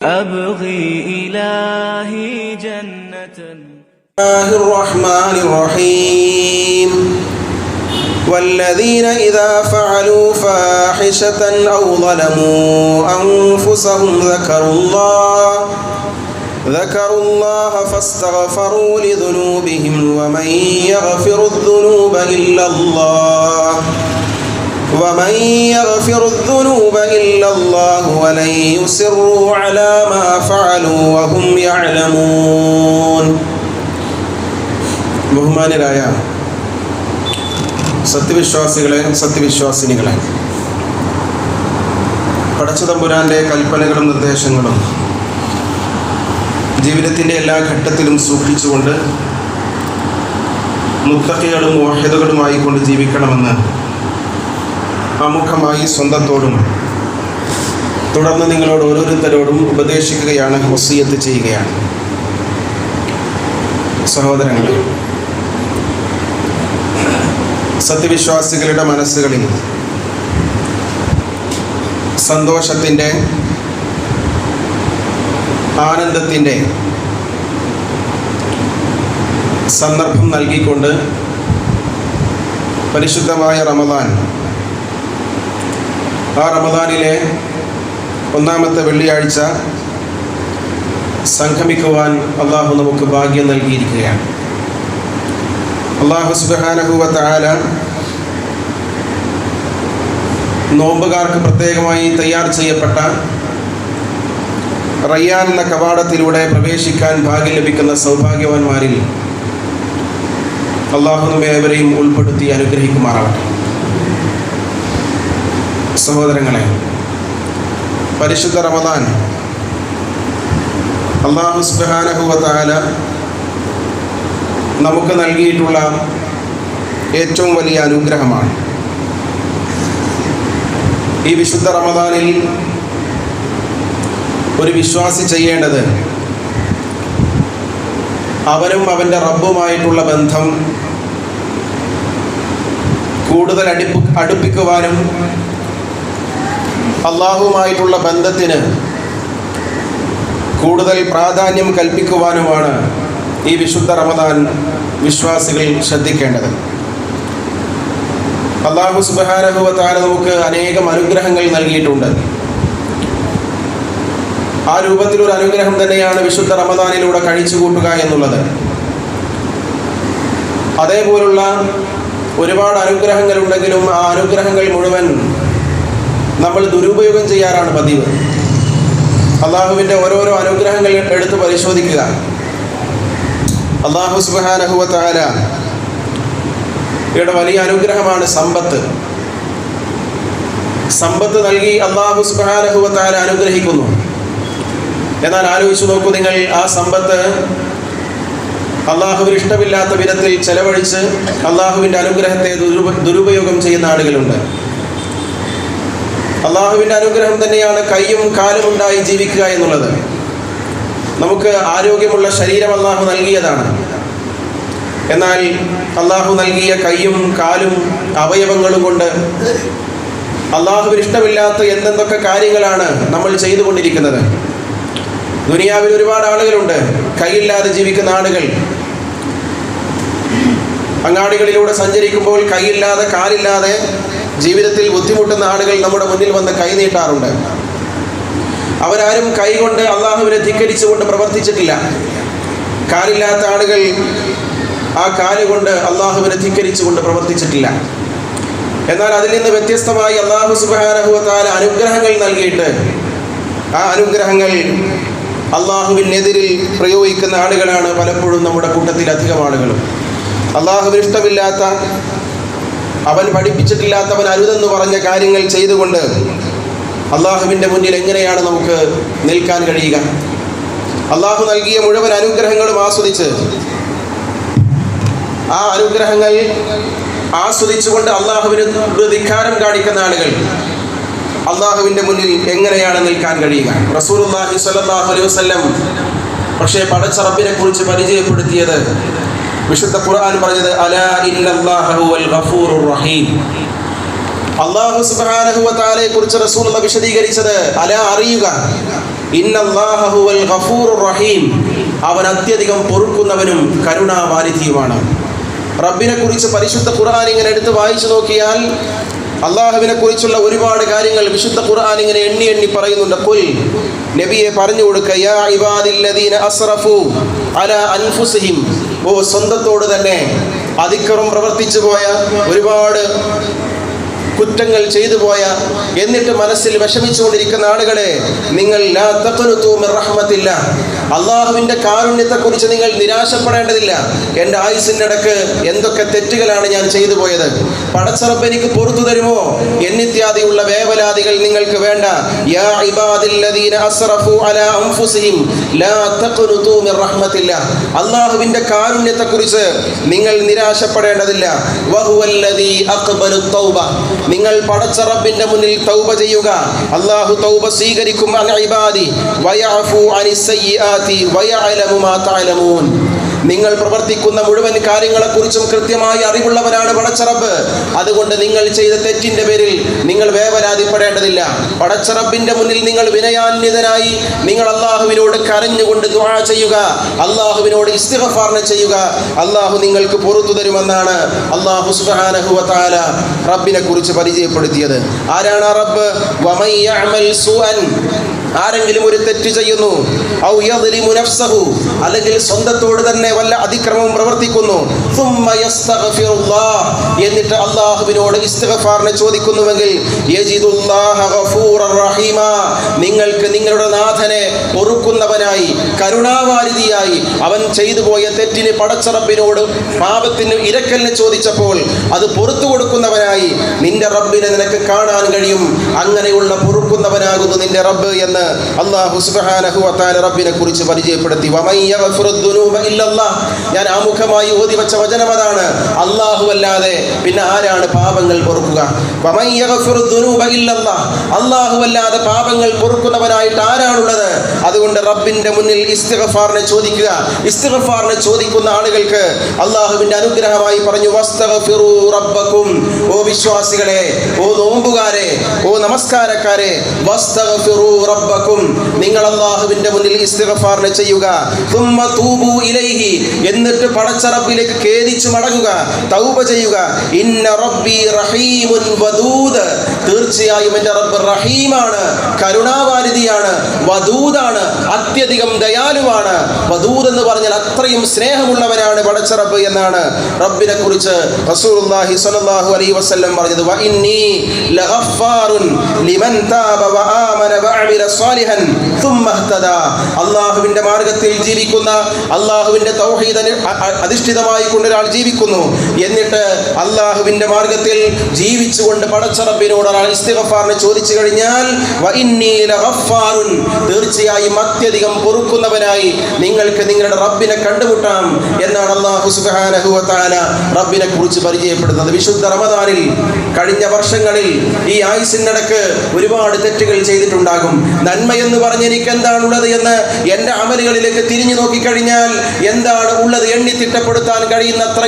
أبغي إلهي جنة. الله الرحمن الرحيم. والذين إذا فعلوا فاحشة أو ظلموا أنفسهم ذكروا الله فاستغفروا لذنوبهم ومن يغفر الذنوب إلا الله ولن يصروا على ما فعلوا وهم يعلمون. ബഹുമാന്യരായ സത്യവിശ്വാസികളെ, സത്യവിശ്വാസിനികളെ, പടച്ചതമ്പുരാന്റെ കൽപ്പനകളും നിർദ്ദേശങ്ങളും ജീവിതത്തിൻ്റെ എല്ലാ ഘട്ടത്തിലും സൂക്ഷിച്ചുകൊണ്ട് മുത്തഖികളും മുവഹിദുകളുമായി കൊണ്ട് ജീവിക്കണമെന്ന് ആമുഖമായി സ്വന്തത്തോടും തുടർന്ന് നിങ്ങളോട് ഓരോരുത്തരോടും ഉപദേശിക്കുകയാണ്, വസിയത്ത് ചെയ്യുകയാണ്. സഹോദരങ്ങളെ, സത്യവിശ്വാസികളുടെ മനസ്സുകളിൽ സന്തോഷത്തിൻ്റെ, ആനന്ദത്തിൻ്റെ സന്ദർഭം നൽകിക്കൊണ്ട് പരിശുദ്ധമായ റമദാൻ, ആ റമദാനിലെ ഒന്നാമത്തെ വെള്ളിയാഴ്ച സംഗമിക്കുവാൻ അള്ളാഹു നമുക്ക് ഭാഗ്യം നൽകിയിരിക്കുകയാണ്. അള്ളാഹു സുബ്ഹാനഹു വ തആല നോമ്പുകാർക്ക് പ്രത്യേകമായി തയ്യാർ ചെയ്യപ്പെട്ട റയ്യാൻ എന്ന കവാടത്തിലൂടെ പ്രവേശിക്കാൻ ഭാഗ്യം ലഭിക്കുന്ന സൗഭാഗ്യവാന്മാരിൽ അള്ളാഹു നമ്മെ ഏവരെയും ഉൾപ്പെടുത്തി അനുഗ്രഹിക്കുമാറാവട്ടെ. സഹോദരങ്ങളെ, പരിശുദ്ധ റമദാൻ അല്ലാഹു സുബ്ഹാനഹു വ തആല നമുക്ക് നൽകിയിട്ടുള്ള ഏറ്റവും വലിയ അനുഗ്രഹമാണ്. ഈ വിശുദ്ധ റമദാനിൽ ഒരു വിശ്വാസി ചെയ്യേണ്ടത് അവനും അവൻ്റെ റബ്ബുമായിട്ടുള്ള ബന്ധം കൂടുതൽ അടുപ്പിക്കുവാനും അള്ളാഹുവുമായിട്ടുള്ള ബന്ധത്തിന് കൂടുതൽ പ്രാധാന്യം കൽപ്പിക്കുവാനുമാണ് ഈ വിശുദ്ധ റമദാൻ വിശ്വാസികൾ ശ്രദ്ധിക്കേണ്ടത്. അല്ലാഹു സുബ്ഹാനഹു വ തആല നമുക്ക് അനേകം അനുഗ്രഹങ്ങൾ നൽകിയിട്ടുണ്ട്. ആ രൂപത്തിലൊരു അനുഗ്രഹം തന്നെയാണ് വിശുദ്ധ റമദാനിലൂടെ കഴിച്ചുകൂട്ടുക എന്നുള്ളത്. അതേപോലുള്ള ഒരുപാട് അനുഗ്രഹങ്ങൾ ഉണ്ടെങ്കിലും ആ അനുഗ്രഹങ്ങൾ മുഴുവൻ നമ്മൾ ദുരുപയോഗം ചെയ്യാറാണ് പതിവ്. അള്ളാഹുവിൻ്റെ ഓരോരോ അനുഗ്രഹങ്ങൾ എടുത്ത് പരിശോധിക്കുക. അല്ലാഹു സുബ്ഹാനഹു വ തആല യുടെ വലിയ അനുഗ്രഹമാണ് സമ്പത്ത്. സമ്പത്ത് നൽകി അല്ലാഹു സുബ്ഹാനഹു വ തആല അനുഗ്രഹിക്കുന്നു. എന്നാൽ ആലോചിച്ചു നോക്കൂ നിങ്ങൾ, ആ സമ്പത്ത് അള്ളാഹുവിന് ഇഷ്ടമില്ലാത്ത വിധത്തിൽ ചെലവഴിച്ച് അള്ളാഹുവിൻ്റെ അനുഗ്രഹത്തെ ദുരുപയോഗം ചെയ്യുന്ന ആളുകളുണ്ട്. അള്ളാഹുവിൻ്റെ അനുഗ്രഹം തന്നെയാണ് കൈയും കാലും ഉണ്ടായി ജീവിക്കുക എന്നുള്ളത്. നമുക്ക് ആരോഗ്യമുള്ള ശരീരം അള്ളാഹു നൽകിയതാണ്. എന്നാൽ അള്ളാഹു നൽകിയ കൈയും കാലും അവയവങ്ങളും കൊണ്ട് അള്ളാഹുവിന് ഇഷ്ടമില്ലാത്ത എന്തെന്തൊക്കെ കാര്യങ്ങളാണ് നമ്മൾ ചെയ്തുകൊണ്ടിരിക്കുന്നത്. ദുനിയാവിൽ ഒരുപാട് ആളുകളുണ്ട് കൈയില്ലാതെ ജീവിക്കുന്ന ആളുകൾ. അങ്ങാടികളിലൂടെ സഞ്ചരിക്കുമ്പോൾ കൈയില്ലാതെ കാലില്ലാതെ ജീവിതത്തിൽ ബുദ്ധിമുട്ടുന്ന ആളുകൾ നമ്മുടെ മുന്നിൽ വന്ന് കൈ നീട്ടാറുണ്ട്. അവരാരും കൈകൊണ്ട് അള്ളാഹുവിനെ ധിക്കരിച്ചുകൊണ്ട് പ്രവർത്തിച്ചിട്ടില്ല. കാലില്ലാത്ത ആളുകൾ ആ കാലുകൊണ്ട് അള്ളാഹുവിനെ ധിക്കരിച്ചുകൊണ്ട് പ്രവർത്തിച്ചിട്ടില്ല. എന്നാൽ അതിൽ നിന്ന് വ്യത്യസ്തമായി അല്ലാഹു സുബ്ഹാനഹു വ തആല അനുഗ്രഹങ്ങൾ നൽകിയിട്ട് ആ അനുഗ്രഹങ്ങൾ അള്ളാഹുവിനെതിരിൽ പ്രയോഗിക്കുന്ന ആളുകളാണ് പലപ്പോഴും നമ്മുടെ കൂട്ടത്തിൽ അധികം ആളുകളും. അള്ളാഹുവിന് ഇഷ്ടമില്ലാത്ത, അവൻ പഠിപ്പിച്ചിട്ടില്ലാത്തവൻ അരുതെന്ന് പറഞ്ഞ കാര്യങ്ങൾ ചെയ്തുകൊണ്ട് അള്ളാഹുവിൻ്റെ മുന്നിൽ എങ്ങനെയാണ് നമുക്ക് നിൽക്കാൻ കഴിയുക? അള്ളാഹു നൽകിയ മുഴുവൻ അനുഗ്രഹങ്ങളും ആസ്വദിച്ച് ആ അനുഗ്രഹങ്ങൾ ആസ്വദിച്ചുകൊണ്ട് അള്ളാഹുവിന് ധിക്കാരം കാണിക്കുന്ന ആളുകൾ അള്ളാഹുവിൻ്റെ മുന്നിൽ എങ്ങനെയാണ് നിൽക്കാൻ കഴിയുക? റസൂലുള്ളാഹി സ്വല്ലല്ലാഹു അലൈഹി വസല്ലം പക്ഷേ പടച്ച റബ്ബിനെ കുറിച്ച് പരിചയപ്പെടുത്തിയത്, വിശുദ്ധ ഖുർആൻ പറഞ്ഞത് അലാ ഇന്നല്ലാഹ ഹുവൽ ഗഫൂറുർ റഹീം. അല്ലാഹു സുബ്ഹാനഹു വ തആലയെ കുറിച്ച് റസൂലുള്ളാഹി വിശദീകരിച്ചത്, അലാ അറിയുക, ഇന്നല്ലാഹ ഹുവൽ ഗഫൂറുർ റഹീം, അവൻ അത്യധികം പൊറുക്കുന്നവനും കരുണാവാരിധിയുമാണ്. റബ്ബിനെ കുറിച്ച് പരിശുദ്ധ ഖുർആൻ ഇങ്ങനെ എടുത്ത് വായിച്ചു നോക്കിയാൽ അള്ളാഹുവിനെ കുറിച്ചുള്ള ഒരുപാട് കാര്യങ്ങൾ വിശുദ്ധ ഖുർആൻ ഇങ്ങനെ എണ്ണി എണ്ണി പറയുന്നുണ്ട്. ഖുൽ, നബിയെ പറഞ്ഞു കൊടുക്കുക, യാ ഇബാദില്ലദീന അസ്റഫു അലാ അൻഫുസിഹിം, ഓ സ്വന്തത്തോട് തന്നെ അതിക്രമം പ്രവർത്തിച്ചു പോയ, ഒരുപാട് കുറ്റങ്ങൾ ചെയ്തു പോയ, എന്നിട്ട് മനസ്സിൽ വിഷമിച്ചുകൊണ്ടിരിക്കുന്ന ആളുകളെ, നിങ്ങൾ ലാ തഖ്നതു മിർ റഹ്മത്തില്ലാ, അള്ളാഹുവിൻ്റെ കാരുണ്യത്തെക്കുറിച്ച് നിങ്ങൾ നിരാശപ്പെടേണ്ടതില്ല. എൻ്റെ ആയുസിൻ്റെ ഇടക്ക് എന്തൊക്കെ തെറ്റുകളാണ് ഞാൻ ചെയ്തു പോയത്, പടച്ചറബ് എനിക്ക് പുറത്തു തരുമോ എന്നിത്യാദിയുള്ള വേവലാതികൾ നിങ്ങൾക്ക് വേണ്ട. യാ ഇബാദില്ലദീന അസ്റഫു അലാ അൻഫുസിഹിം ലാ തഖ്നതു മിർ റഹ്മത്തില്ലാ, അള്ളാഹുവിൻ്റെ കാരുണ്യത്തെക്കുറിച്ച് നിങ്ങൾ നിരാശപ്പെടേണ്ടതില്ല. വഹുവല്ലദീ അഖ്ബലു തൗബ, നിങ്ങൾ പടച്ച റബ്ബിന്റെ മുന്നിൽ തൗബ ചെയ്യുക, അല്ലാഹു തൗബ സ്വീകരിക്കും. അൻ ഇബാദി വയഅഫു അനിസ് സയ്യിആതി വയഅലമു മാ തഅലമൂൻ, നിങ്ങൾ പ്രവർത്തിക്കുന്ന മുഴുവൻ കാര്യങ്ങളെക്കുറിച്ചും കൃത്യമായി അറിവുള്ളവനാണ് പടച്ച റബ്ബ്. അതുകൊണ്ട് നിങ്ങൾ ചെയ്ത തെറ്റിന്റെ പേരിൽ നിങ്ങൾ വേവലാതിപ്പെടേണ്ടതില്ല. പടച്ച റബ്ബിന്റെ മുന്നിൽ നിങ്ങൾ വിനയാന്വിതനായി നിങ്ങൾ അള്ളാഹുവിനോട് കരഞ്ഞുകൊണ്ട് ദുആ ചെയ്യുക, അള്ളാഹുവിനോട് ഇസ്തിഗ്ഫാർ ചെയ്യുക, അള്ളാഹു നിങ്ങൾക്ക് പുറത്തു തരുമെന്നാണ് അള്ളാഹു സുബ്ഹാനഹു വ തആല റബ്ബിനെ കുറിച്ച് പരിചയപ്പെടുത്തിയത്. ആരാണ് ആ റബ്ബ്? വമൻ യഅമൽ സൂഅൻ, ആരെങ്കിലും ഒരു തെറ്റ് ചെയ്യുന്നു, ഔ യദ്ലിമു നഫ്സഹു, അല്ലെങ്കിൽ സ്വന്തത്തോട് തന്നെ വല്ല അതിക്രമവും പ്രവർത്തിക്കുന്നു, സുമ്മ യസ്തഗ്ഫിറുല്ലാഹ്, എന്നിട്ട് അല്ലാഹുവിനോട് ഇസ്തിഗ്ഫാറിനെ ചോദിക്കുന്നുവെങ്കിൽ, യജിദുല്ലാഹ ഗഫൂറർ റഹീമ, നിങ്ങൾക്ക് നിങ്ങളുടെ നാഥനെ പൊറുക്കുന്നവനായി കരുണാവാരിധിയായി, അവൻ ചെയ്തു പോയ തെറ്റിന് പടച്ച റബ്ബിനോട് പാപത്തിന് ഇരക്കലിനെ ചോദിച്ചപ്പോൾ അത് പുറത്തു കൊടുക്കുന്നവനായി നിന്റെ റബ്ബിനെ നിനക്ക് കാണാൻ കഴിയും. അങ്ങനെയുള്ള പൊറുക്കുന്നവനാകുന്നു നിന്റെ റബ്ബ് എന്ന് അല്ലാഹു സുബ്ഹാനഹു വ തആല റബ്ബിനെ കുറിച്ച് പരിചയപ്പെടുത്തി. വമൻ യഗ്ഫിറുദ് ദുനൂബ ഇല്ലല്ലാഹ്, ഞാൻ ആമുഖമായി ഓതി വെച്ച വചനം അതാണ്. അല്ലാഹു അല്ലാതെ പിന്നെ ആരാണ് പാപങ്ങൾ പൊറുക്കുക? വമൻ യഗ്ഫിറുദ് ദുനൂബ ഇല്ലല്ലാഹ്, അല്ലാഹു അല്ലാതെ പാപങ്ങൾ പൊറുക്കുന്നവനായിട്ട് ആരാണുള്ളത്? അതുകൊണ്ട് റബ്ബിന്റെ മുന്നിൽ ഇസ്തിഗ്ഫാറിനെ ചോദിക്കുക. ഇസ്തിഗ്ഫാറിനെ ചോദിക്കുന്ന ആളുകൾക്ക് അല്ലാഹുവിന്റെ അനുഗ്രഹമായി പറഞ്ഞു, വസ്തഗ്ഫിറൂ റബ്ബക്കും, ഓ വിശ്വാസികളെ, ഓ നോമ്പുകാരെ, ഓ നമസ്കാരക്കാരെ, വസ്തഗ്ഫിറൂ റബ്ബക്കും, നിങ്ങൾ അല്ലാഹുവിന്റെ മുന്നിൽ ഇസ്തിഗ്ഫാർ ചെയ്യുക. തുമ്മ തൂബു ഇലൈഹി, എന്നിട്ട് പടച്ച റബ്ബിലേക്ക് ഖേദിച്ചു മടങ്ങുക, തൗബ ചെയ്യുക. ഇന്ന റബ്ബി റഹീമുൻ വദൂദ്, തീർച്ചയായും എൻ്റെ റബ്ബ് റഹീമാണ്, കരുണാവാരിധിയാണ്, വദൂദാണ്, അത്യധികം ദയാലുവാണ്. വദൂദ് എന്ന് പറഞ്ഞാൽ അത്രയും സ്നേഹമുള്ളവനാണ് പടച്ച റബ്ബ് എന്നാണ് റബ്ബിനെ കുറിച്ച് റസൂലുള്ളാഹി സ്വല്ലല്ലാഹു അലൈഹി വസല്ലം പറഞ്ഞത്. വ ഇന്നി ലഗഫാറുൻ ലിമൻ താബ വ ആമന വഅമില സാലിഹൻ സുമ്മ ഇഹ്തദാ, അല്ലാഹുവിന്റെ മാർഗ്ഗത്തിൽ ജീവിക്കുന്ന, അല്ലാഹുവിന്റെ തൗഹീദ് അധിഷ്ഠിതമായി കൊണ്ട് ഒരാൾ ജീവിക്കുന്നു, എന്നിട്ട് അല്ലാഹുവിന്റെ മാർഗ്ഗത്തിൽ ജീവിച്ചുകൊണ്ട് പടച്ച റബ്ബിനോട് ഒരാൾ ഇസ്തിഗ്ഫാറിനെ ചോദിച്ചു കഴിഞ്ഞാൽ, വ ഇന്നി ലഗഫാറുൻ, തീർച്ചയായും അത്യധികം പൊറുക്കുന്നവനായി നിങ്ങൾക്ക് നിങ്ങളുടെ റബ്ബിനെ കണ്ടുമുട്ടാം എന്നാണ് അല്ലാഹു സുബ്ഹാനഹു വ തആല റബ്ബിനെ കുറിച്ച് പരിചയപ്പെടുന്നത്. വിശുദ്ധ റമദാനിൽ കഴിഞ്ഞ വർഷങ്ങളിൽ ഈ ആയുസിനിടക്ക് ഒരുപാട് തെറ്റുകൾ ചെയ്തിട്ടുണ്ടാകും. നന്മയെന്ന് പറഞ്ഞ് എനിക്ക് എന്താണുള്ളത് എന്ന് എൻ്റെ അമലുകളിലേക്ക് തിരിഞ്ഞു നോക്കിക്കഴിഞ്ഞാൽ എന്താണ് ഉള്ളത് എണ്ണി തിട്ടപ്പെടുത്താൻ കഴിയുന്നത്ര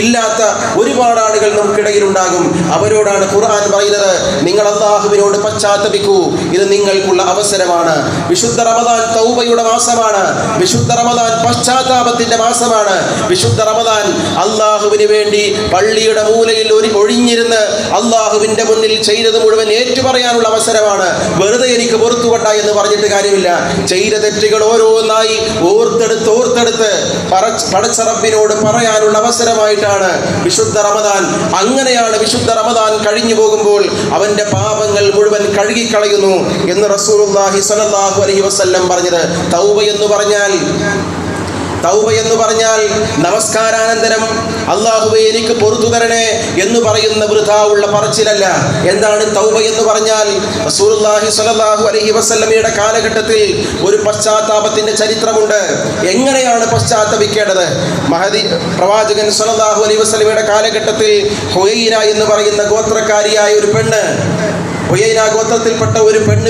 ഇല്ലാത്ത ഒരുപാട് ആളുകൾ നമുക്കിടയിൽ ഉണ്ടാകും. അവരോടാണ് ഖുർആൻ പറയുന്നത്, നിങ്ങൾ അല്ലാഹുവിനോട് പശ്ചാത്തപിക്കൂ, ഇത് നിങ്ങൾക്കുള്ള അവസരമാണ്. വിശുദ്ധ റമദാൻ തൗബയുടെ മാസമാണ്, വിശുദ്ധ റമദാൻ പശ്ചാത്താപത്തിന്റെ മാസമാണ്. വിശുദ്ധ റമദാൻ അല്ലാഹുവിന് വേണ്ടി പള്ളിയുടെ മൂലയിൽ ഒഴിഞ്ഞിരുന്ന് അല്ലാഹുവിന്റെ മുന്നിൽ ചെയ്തത് മുഴുവൻ ഏറ്റുപറയാനുള്ള അവസരമാണ്. വെറുതെ എനിക്ക് പുറത്തുകൊണ്ട എന്ന് പറഞ്ഞിട്ട് കാര്യമില്ല. ചെയ്ത തെറ്റുകൾ ഓരോന്നായി ഓർത്തെടുത്ത് പടച്ച റബ്ബിനോട് പറയാനുള്ള അവസരമായിട്ടാണ് വിശുദ്ധ റമദാൻ. അങ്ങനെയാണ് വിശുദ്ധ റമദാൻ കഴിഞ്ഞു പോകുമ്പോൾ അവന്റെ പാപങ്ങൾ മുഴുവൻ കഴുകിക്കളയുന്നു എന്ന് റസൂലുള്ളാഹി സ്വല്ലല്ലാഹു അലൈഹി വസല്ലം പറഞ്ഞത്. തൗബ എന്ന് പറഞ്ഞാൽ നമസ്കാരാനന്തരം അല്ലാഹുവേ എനിക്ക് പൊറുത്തു തരണേ എന്ന് പറയുന്ന വൃഥാ ഉള്ള പറച്ചിലല്ല. എന്താണ് തൗബ എന്ന് പറഞ്ഞാൽ? റസൂലുള്ളാഹി സ്വല്ലല്ലാഹു അലൈഹി വസല്ലമയുടെ കാലഘട്ടത്തിൽ ഒരു പശ്ചാത്താപത്തിന്റെ ചരിത്രമുണ്ട്. എങ്ങനെയാണ് പശ്ചാത്തപിക്കേണ്ടത്? പ്രവാചകൻ സ്വല്ലല്ലാഹു അലൈഹി വസല്ലമയുടെ കാലഘട്ടത്തിൽ ഹുയൈന എന്ന് പറയുന്ന ഗോത്രക്കാരിയായ ഒരു പെണ്ണ് ഹുയൈന ഗോത്രത്തിൽപ്പെട്ട ഒരു പെണ്ണ്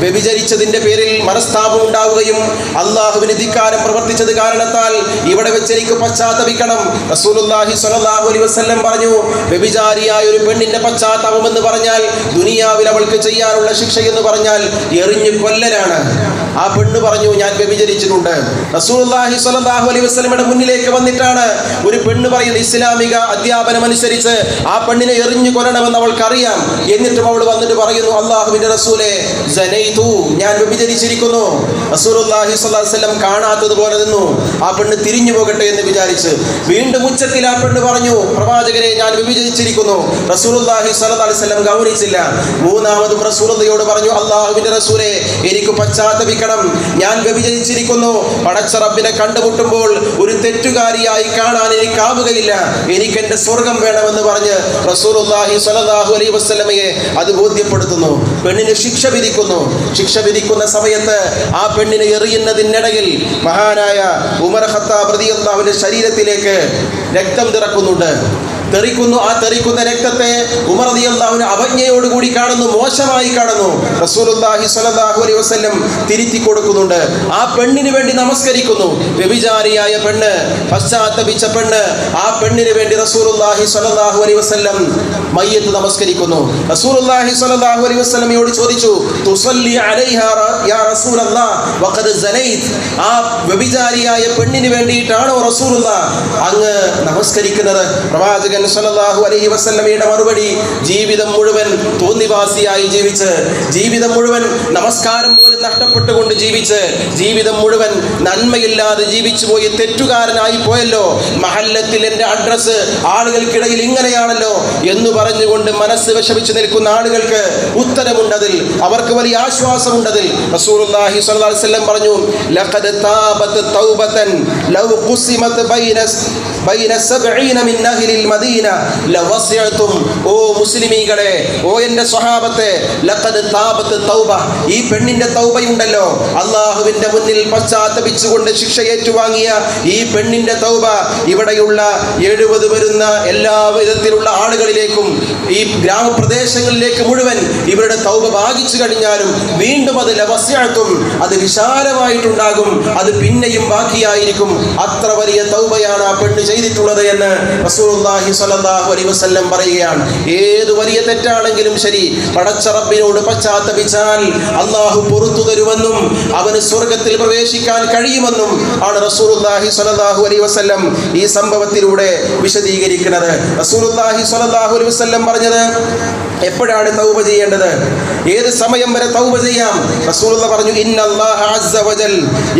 വ്യഭിചരിച്ചതിന്റെ പേരിൽ മനസ്താപം ഉണ്ടാവുകയും അള്ളാഹുവിന് ധിക്കാരം പ്രവർത്തിച്ചത് കാരണത്താൽ ഇവിടെ വെച്ച് എനിക്ക് പശ്ചാത്തപിക്കണം. റസൂലുള്ളാഹി സ്വല്ലല്ലാഹു അലൈഹി വസല്ലം പറഞ്ഞു, വ്യഭിചാരിയായ ഒരു പെണ്ണിന്റെ പശ്ചാത്താപം എന്ന് പറഞ്ഞാൽ ദുനിയാവിൽ അവൾക്ക് ചെയ്യാനുള്ള ശിക്ഷ എന്ന് പറഞ്ഞാൽ എറിഞ്ഞു കൊല്ലലാണ്. ആ പെണ്ണ് പറഞ്ഞു, ഞാൻ വ്യഭിചരിച്ചിട്ടുണ്ട്. റസൂലുള്ളാഹി സ്വല്ലല്ലാഹു അലൈഹി വസല്ലമയുടെ മുന്നിലേക്ക് വന്നിട്ടാണ് ഒരു പെണ്ണ് പറയുന്നത്, ഇസ്ലാമിക അധ്യാപനം അനുസരിച്ച് ആ പെണ്ണിനെ എറിഞ്ഞു കൊല്ലണമെന്ന് അവൾക്കറിയാം. എന്നിട്ടും അവൾ വന്നിട്ട് പറയുന്നു, അല്ലാഹുവിന്റെ റസൂലേ, സനൈതു, ഞാൻ വ്യഭിചരിച്ചിരിക്കുന്നു. റസൂലുള്ളാഹി സ്വല്ലല്ലാഹു അലൈഹി വസല്ലം കാണാത്തതുപോലെ നിന്നു. ആ പെണ്ണ് തിരിഞ്ഞു പോകട്ടെ എന്ന് വിചാരിച്ച് വീണ്ടും ഉച്ചത്തിൽ ആ പെണ്ണ് പറഞ്ഞു, പ്രവാചകരെ, ഞാൻ വ്യഭിചരിച്ചിരിക്കുന്നു. റസൂലുള്ളാഹി സ്വല്ലല്ലാഹു അലൈഹി വസല്ലം ഗൗനിച്ചില്ല. മൂന്നാമതും റസൂലുള്ളാഹിയോട് പറഞ്ഞു, അല്ലാഹുവിന്റെ റസൂലേ, എനിക്ക് പശ്ചാത്തപിക്കണം, ഞാൻ വ്യഭിചരിച്ചിരിക്കുന്നു. പടച്ച റബ്ബിനെ കണ്ടുമുട്ടുമ്പോൾ ഒരു തെറ്റുകാരിയായി കാണാൻ എനിക്കാവുകയില്ല, എനിക്ക് എന്റെ സ്വർഗം വേണമെന്ന് പറഞ്ഞ് റസൂലുള്ളാഹി സ്വല്ലല്ലാഹു അലൈഹി വസല്ലമയെ അത് ബോധ്യപ്പെടുത്തുന്നു. പെണ്ണിന് ശിക്ഷ വിധിക്കുന്നു. ശിക്ഷ വിധിക്കുന്ന സമയത്ത് ആ പെണ്ണിനെ എറിയുന്നതിനിടയിൽ മഹാനായ ഉമർ ഖത്താബ് റളിയല്ലാഹു അൻഹുവിന്റെ ശരീരത്തിലേക്ക് രക്തം തെറിക്കുന്നു. ആ തെറിക്കുന്ന രക്തത്തെ ഉമർ റളിയല്ലാഹു അൻഹു അവജ്ഞയോടുകൂടി കാണുന്നു, മോശമായി കാണുന്നു. റസൂലുള്ളാഹി സ്വല്ലല്ലാഹു അലൈഹി വസല്ലം തിരുത്തി കൊടുക്കുന്നുണ്ട്. ആ പെണ്ണിന് വേണ്ടി നമസ്കരിക്കുന്നു. വ്യഭിചാരിയായ പെണ്ണ്, പശ്ചാത്തപിച്ച പെണ്ണ്, ആ പെണ്ണിന് വേണ്ടി റസൂലുള്ളാഹി സ്വല്ലല്ലാഹു അലൈഹി വസല്ലം മയ്യത്ത് നമസ്കരിക്കുന്നു. റസൂലുള്ളാഹി സ്വല്ലല്ലാഹു അലൈഹി വസല്ലമയോട് ചോദിച്ചു, തുസല്ലി അലൈഹാ യാ റസൂലല്ലാഹ് വഖദ് സനൈത്, ആ വ്യഭിചാരിയായ പെണ്ണിന് വേണ്ടിയിട്ടാണോ റസൂലുള്ളാഹ് അങ്ങ് നമസ്കരിക്കുന്നത്? പ്രവാചകൻ സല്ലല്ലാഹു അലൈഹി വസല്ലമയുടെ മറുപടി, ജീവിതം മുഴുവൻ തോന്നിവാസിയായി ജീവിച്ച്, ജീവിതം മുഴുവൻ നമസ്കാരം പോലും നഷ്ടപ്പെട്ടുകൊണ്ട് ജീവിച്ച്, ജീവിതം മുഴുവൻ നന്മയില്ലാതെ ജീവിച്ചു പോയി തെറ്റുകാരനായി പോയല്ലോ, മഹല്ലത്തിൽ എൻ്റെ അഡ്രസ്സ് ആളുകൾക്കിടയിൽ ഇങ്ങനെയാണല്ലോ എന്ന് പറഞ്ഞുകൊണ്ട് മനസ്സ് വിഷമിച്ചു നിൽക്കുന്ന ആളുകൾക്ക് ഉത്തരമുണ്ടതിൽ, അവർക്ക് വലിയ ആശ്വാസമുണ്ടതിൽ. റസൂലുള്ളാഹി സ്വല്ലല്ലാഹു അലൈഹി വസല്ലം പറഞ്ഞു, ലഖദ് താബത് തൗബതൻ ലൗ ഖുസിമത് ബൈന 70 മിൻ അഹ്ലിൽ മദീന ലവസിഅതും. ഓ മുസ്ലിമീകളെ, ഓ എൻ്റെ സ്വഹാബത്തെ, ലഖദ് താബത് തൗബ, ഈ പെണ്ണിന്റെ തൗബയുണ്ടല്ലോ, അല്ലാഹുവിന്റെ മുന്നിൽ പശ്ചാത്തപിച്ചുകൊണ്ട് ശിക്ഷ ഏറ്റുവാങ്ങിയ ഈ പെണ്ണിന്റെ തൗബ ഇവിടെയുള്ള 70 വരുന്ന എല്ലാ വിധത്തിലുള്ള ആളുകളിലേക്കും ഈ ഗ്രാമപ്രദേശങ്ങളിലേക്ക് മുഴുവൻ ഇവരുടെ തൗബ ഭാഗിച്ചു കഴിഞ്ഞാലും വീണ്ടും അത് ലവസിഅതും, അത് വിശാലമായിട്ടുണ്ടാകും, അത് പിന്നെയും ബാക്കിയായിരിക്കും. അത്ര വലിയ തൗബയാണ് ആ പെണ്ണ് ചെയ്തിട്ടുള്ളത് എന്ന് റസൂലുള്ളാഹി സ്വല്ലല്ലാഹു അലൈഹി വസല്ലം പറയുകയാണ്. ഏത് വലിയ തെറ്റാണെങ്കിലും ശരി, പടച്ച റബ്ബിനോട് പശ്ചാത്തപിച്ചാൽ അല്ലാഹു പുറത്തു തരുമെന്നും അവന് സ്വർഗ്ഗത്തിൽ പ്രവേശിക്കാൻ കഴിയുമെന്നും ആണ് റസൂലുള്ളാഹി സ്വല്ലല്ലാഹു അലൈഹി വസല്ലം ഈ സംഭവത്തിലൂടെ വിശദീകരിക്കുന്നത്. റസൂലുള്ളാഹി സ്വല്ലല്ലാഹു അലൈഹി വസല്ലം പറഞ്ഞത് എപ്പോഴാണ് തൗബ ചെയ്യേണ്ടത്, ഏത് സമയം വരെ തൗബ ചെയ്യാം? റസൂലുള്ളാഹി പറഞ്ഞു, ഇന്നല്ലാഹ അസ്സ വജൽ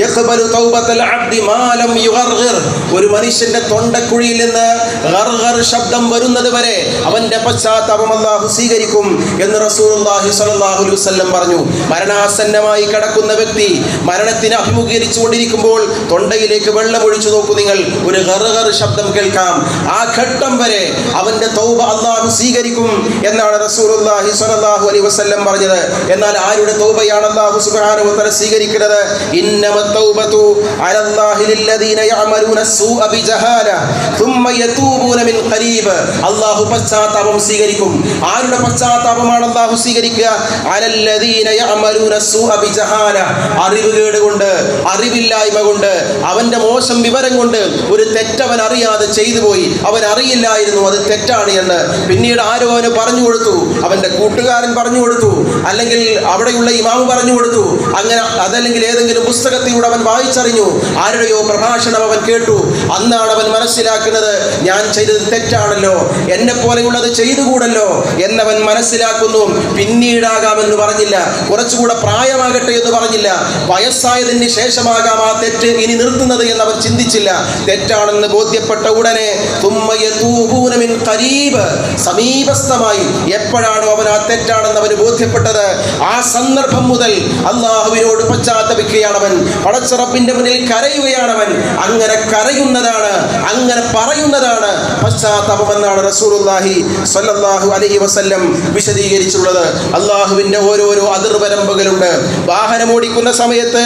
യഖ്ബലു തൗബത്തൽ അബ്ദി മാ ലം യുഗർഗിർ. ഒരു മനുഷ്യന്റെ തൊണ്ടക്കുഴിയിൽ നിന്ന് ഗർഗർ ശബ്ദം വരുന്നത് വരെ അവന്റെ പശ്ചാത്താപം അല്ലാഹു സ്വീകരിക്കും എന്ന് റസൂലുള്ളാഹി സ്വല്ലല്ലാഹു അലൈഹി വസല്ലം പറഞ്ഞു. മരണാസന്നമായി കിടക്കുന്ന വ്യക്തി മരണത്തിന് അഭിമുഖീകരിച്ചു കൊണ്ടിരിക്കുമ്പോൾ തൊണ്ടയിലേക്ക് വെള്ളം ഒഴിച്ചു നോക്കൂ നിങ്ങൾ, ഒരു ഗർഗർ ശബ്ദം കേൾക്കാം. ആ ഘട്ടം വരെ അവന്റെ തൗബ അല്ലാഹു സ്വീകരിക്കും എന്നാണ് റസൂലുള്ളാഹി സ്വല്ലല്ലാഹു അലൈഹി വസല്ലം പറഞ്ഞത്. എന്നാൽ ആരുടെ തൗബയാണ് അല്ലാഹു സുബ്ഹാനഹു വ തആല സ്വീകരിക്കുന്നത്? ഇന്നമത് തൗബതു അലല്ലാഹി ലില്ലദീന യഅമലൂന അസ്സൂഅ ബിജഹാല ثم يتوبون من قريب. അല്ലാഹു പശ്ചാത്താപം സ്വീകരിക്കും. ആരുടെ പശ്ചാത്താപമാണ് അല്ലാഹു സ്വീകരിക്കുക? അലല്ലദീന യഅമലൂന അസ്സൂഅ ബിജഹാല. അറിവുകേട് കൊണ്ട്, അറിവില്ലായ്മ കൊണ്ട്, അവന്റെ മോശം വിവരം കൊണ്ട് ഒരു തെറ്റവൻ അറിയാതെ ചെയ്തു പോയി, അവൻ അറിയില്ലായിരുന്നു അത് തെറ്റാണ് എന്ന്. പിന്നീട് ആരോ അവന് പറഞ്ഞു കൊടുത്തു, അവന്റെ കൂട്ടുകാരൻ പറഞ്ഞു കൊടുത്തു, അല്ലെങ്കിൽ അവിടെയുള്ള ഇമാമ് പറഞ്ഞു കൊടുത്തു, അങ്ങനെ അതല്ലെങ്കിൽ ഏതെങ്കിലും പുസ്തകത്തിലൂടെ അവൻ വായിച്ചറിഞ്ഞു, ആരുടെയോ പ്രഭാഷണം അവൻ കേട്ടു. അന്നാണ് അവൻ മനസ്സിലാക്കുന്നത്, ഞാൻ ചെയ്തത് തെറ്റാണല്ലോ, എന്നെ പോലെയുള്ളത് ചെയ്തുകൂടല്ലോ എന്നവൻ മനസ്സിലാക്കുന്നു. പിന്നീടാകാമെന്ന് പറഞ്ഞില്ല, കുറച്ചുകൂടെ പ്രായമാകട്ടെ എന്ന് പറഞ്ഞില്ല, വയസ്സായതിന് ശേഷമാകാം ആ തെറ്റ് ഇനി നിർത്തുന്നത് എന്ന് അവൻ ചിന്തിച്ചില്ല. തെറ്റാണെന്ന് ബോധ്യപ്പെട്ട ഉടനെ സമീപസ്ഥമായി എപ്പോഴാണോ അവൻ ആ തെറ്റാണെന്ന് അവന് ബോധ്യപ്പെട്ടത്, ആ സന്ദർഭം മുതൽ അല്ലാഹുവിനോട് പശ്ചാത്തപിക്കുകയാണവൻ, പടച്ച റബ്ബിന്റെ മുന്നിൽ കരയുകയാണവൻ. അങ്ങനെ കരയുന്നതാണ്, അങ്ങനെ പറയുന്നതാണ് പശ്ചാത്താപമെന്നാണ് റസൂലുള്ളാഹി സ്വല്ലല്ലാഹു അലൈഹി വസല്ലം വിശദീകരിച്ചുള്ളത്. അല്ലാഹുവിന്റെ ഓരോരോ അതിർവരമ്പുകളുണ്ട്. വാഹനം ഓടിക്കുന്ന സമയത്ത്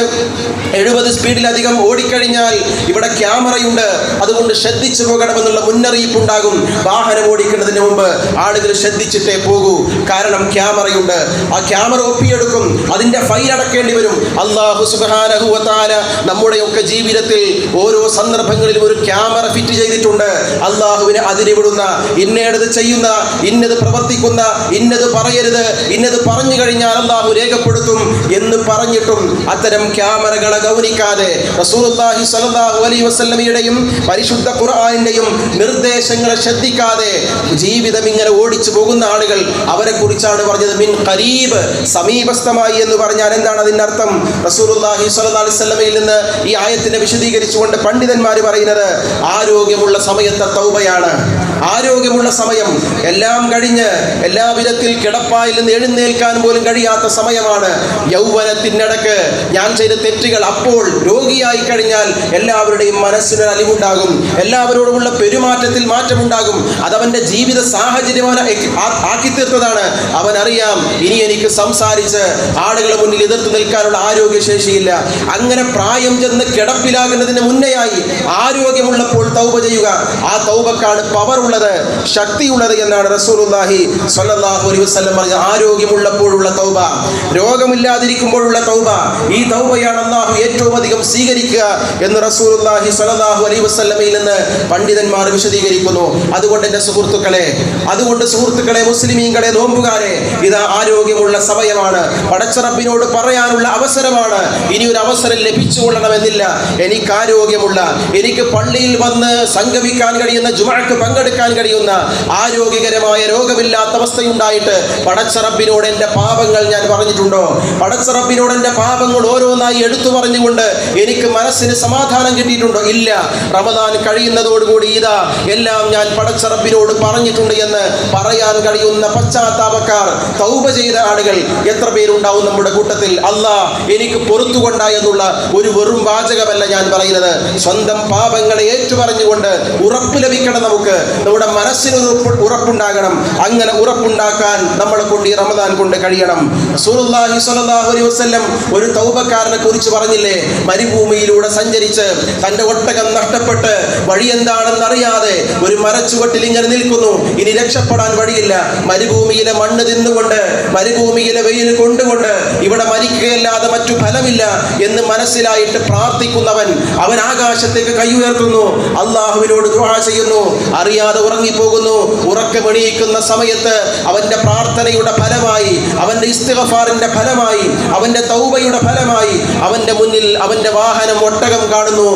70 സ്പീഡിലധികം ഓടിക്കഴിഞ്ഞാൽ ഇവിടെ ക്യാമറയുണ്ട്, അതുകൊണ്ട് ശ്രദ്ധിച്ചു പോകണമെന്നുള്ള മുന്നറിയിപ്പുണ്ടാകും. വാഹനം ഓടിക്കുന്നതിന് മുമ്പ് ആളുകൾ ശ്രദ്ധിച്ചിട്ടേ പോകൂ, കാരണം ക്യാമറയുണ്ട്. ആ ക്യാമറ ഒപ്പിയെടുക്കും, അതിന്റെ ഫൈൻ അടക്കേണ്ടി വരും. അല്ലാഹു സുബ്ഹാനഹു വ തആല നമ്മുടെയൊക്കെ ജീവിതത്തിൽ ഓരോ സന്ദർഭങ്ങളിലും ഒരു ക്യാമറ ഫിറ്റ് ചെയ്തിട്ടുണ്ട്. അല്ലാഹുവിനെ അതിരിവിടുന്ന, ഇന്നേടത് ചെയ്യുന്ന, ഇന്നത് പ്രവർത്തിക്കുന്ന, ഇന്നത് പറയരുത്, ഇന്നത് പറഞ്ഞു കഴിഞ്ഞാൽ അല്ലാഹു രേഖപ്പെടുത്തും എന്ന് പറഞ്ഞിട്ടും അത്തരം ക്യാമറകളെ ഗൗനിക്കാതെ റസൂലുള്ളാഹി സ്വല്ലല്ലാഹു അലൈഹി വസല്ലമയുടെയും പരിശുദ്ധ ഖുർആനിന്റെയും നിർദ്ദേശങ്ങളെ ശ്രദ്ധിക്കാതെ ജീവിതം ഇങ്ങനെ ഓടിച്ചു പോകുന്ന ആളുകൾ, അവരെ കുറിച്ചാണ് പറഞ്ഞത് മിൻ ഖരീബ്, സമീപസ്ഥമായി എന്ന് പറഞ്ഞാൽ എന്താണ് അതിന്റെ അർത്ഥം? റസൂലുള്ളാഹി സ്വല്ലല്ലാഹു അലൈഹി വസല്ലമയിൽ നിന്ന് ഈ ആയത്തിനെ വിശദീകരിച്ചുകൊണ്ട് പണ്ഡിതന്മാർ പറയുന്നത് ആരോഗ്യമുള്ള സമയത്തെ തൗബയാണ്. ആരോഗ്യമുള്ള സമയം, എല്ലാം കഴിഞ്ഞ് എല്ലാ വിധത്തിൽ കിടപ്പായിൽ നിന്ന് എഴുന്നേൽക്കാൻ പോലും കഴിയാത്ത സമയമാണ്. യൗവനത്തിനിടക്ക് ഞാൻ ചെയ്ത തെറ്റുകൾ, അപ്പോൾ രോഗിയായി കഴിഞ്ഞാൽ എല്ലാവരുടെയും മനസ്സിനൊരു അലിവുണ്ടാകും, എല്ലാവരോടുമുള്ള പെരുമാറ്റത്തിൽ മാറ്റമുണ്ടാകും. അതവന്റെ ജീവിത സാഹചര്യം ആക്കി തീർത്തതാണ്. അവനറിയാം ഇനി എനിക്ക് സംസാരിച്ച് ആളുകളെ മുന്നിൽ എതിർത്ത് നിൽക്കാനുള്ള ആരോഗ്യശേഷിയില്ല. അങ്ങനെ പ്രായം ചെന്ന് കിടപ്പിലാകുന്നതിന് മുന്നെയായി ആരോഗ്യമുള്ളപ്പോൾ തൗബ ചെയ്യുക. ആ തൗബക്കാണ് പവർ ഉള്ളത്, ശക്തിയുള്ളത് എന്നാണ് റസൂലുള്ളാഹി സ്വല്ലല്ലാഹു അലൈഹി വസല്ലം പറഞ്ഞത്. ആരോഗ്യമുള്ളപ്പോഴുള്ള തൗബ, രോഗമില്ലാതിരിക്കുമ്പോഴുള്ള തൗബ, ഈ തൗബയാണ് അല്ലാഹു ഏറ്റവും അധികം സ്വീകരിക്കുക എന്ന് റസൂലുള്ളാഹി സ്വല്ലല്ലാഹു അലൈഹി വസല്ലമയിൽ നിന്ന് പണ്ഡിതന്മാർ വിശദീകരിക്കുന്നു. അതുകൊണ്ട് എൻ്റെ സുഹൃത്തുക്കളെ, മുസ്ലിമീങ്ങളെ, നോമ്പുകാരെ, ഇതാ ആരോഗ്യമുള്ള സമയമാണ്. പടച്ച റബ്ബിനോട് പറയാനുള്ള അവസരമാണ്. ഇനി ഒരു അവസരം ലഭിച്ചുകൊള്ളണമെന്നില്ല. എനിക്ക് ആരോഗ്യമുള്ള, എനിക്ക് പള്ളിയിൽ വന്ന് സംഗമിക്കാൻ കഴിയുന്ന, ജുമഅക്ക് പങ്കെടുക്കാൻ കഴിയുന്ന ആരോഗ്യകരമായ രോഗമില്ലാത്ത അവസ്ഥയുണ്ടായിട്ട് പടച്ച റബ്ബിനോട് എൻ്റെ പാപങ്ങൾ ഞാൻ പറഞ്ഞിട്ടുണ്ടോ? പടച്ച റബ്ബിനോട് എൻ്റെ പാപങ്ങൾ ഓരോന്നായി എടുത്തു പറഞ്ഞുകൊണ്ട് എനിക്ക് മനസ്സിന് സമാധാനം കിട്ടിയിട്ടുണ്ടോ? ഇല്ല. റമദാൻ കഴിയുന്നതോടുകൂടി ഇതാ എല്ലാം ഞാൻ പടച്ച റബ്ബിനോട് പറഞ്ഞിട്ടുണ്ട് എന്ന് പറയാൻ കഴിയുന്ന പശ്ചാത്താപക്കാർ, തൗബ ചെയ്ത ആളുകൾ എത്ര പേരുണ്ടാവും നമ്മുടെ കൂട്ടത്തിൽ? അല്ലാഹ് എനിക്ക് പൊറുത്തുകൊണ്ട എന്നുള്ള ഒരു വെറും വാചകമല്ല ഞാൻ പറയുന്നത്. സ്വന്തം പാപങ്ങളെ ഏറ്റുപറഞ്ഞുകൊണ്ട് ഉറപ്പ് ലഭിക്കണം. നമുക്ക് നമ്മുടെ മനസ്സിന് ഉറപ്പുണ്ടാകണം. അങ്ങനെ ഉറപ്പുണ്ടാക്കാൻ നമ്മളെ കൊണ്ട് ഈ റമദാൻ കൊണ്ട് കഴിയണം. റസൂലുള്ളാഹി സ്വല്ലല്ലാഹു അലൈഹി വസല്ലം ഒരു തൗബക്കാരനെ കുറിച്ച് പറഞ്ഞില്ലേ? മരുഭൂമിയിലൂടെ സഞ്ചരിച്ച് തന്റെ ഒട്ടകം നഷ്ടപ്പെട്ട് വഴി എന്താണെന്ന് അറിയാതെ ഒരു മരച്ചുവട്ടിൽ ഇങ്ങനെ നിൽക്കുന്നു. ഇനി രക്ഷപ്പെടാൻ വഴിയില്ല. മരുഭൂമിയിലെ മണ്ണ് തിന്നുകൊണ്ട്, മരുഭൂമിയിലെ വെയിൽ കൊണ്ടുകൊണ്ട് ഇവിടെ മരിക്കുകയല്ലാതെ മറ്റു ഫലമില്ല എന്ന് മനസ്സിലായിട്ട് പ്രാർത്ഥിക്കുന്നവൻ, അവൻ ആകാശത്തേക്ക് കൈ ഉയർത്തുന്നു, അള്ളാഹുവിനോട് ദുആ ചെയ്യുന്നു, അറിയാതെ ഉറങ്ങിപ്പോകുന്നു. ഉറക്കമെണീക്കുന്ന സമയത്ത് അവന്റെ പ്രാർത്ഥനയുടെ ഫലമായി, അവന്റെ ഇസ്തിഗ്ഫാറിന്റെ ഫലമായി, അവന്റെ തൗബയുടെ ഫലമായി അവന്റെ മുന്നിൽ അവന്റെ വാഹനം ഒട്ടകം കാണുന്നു.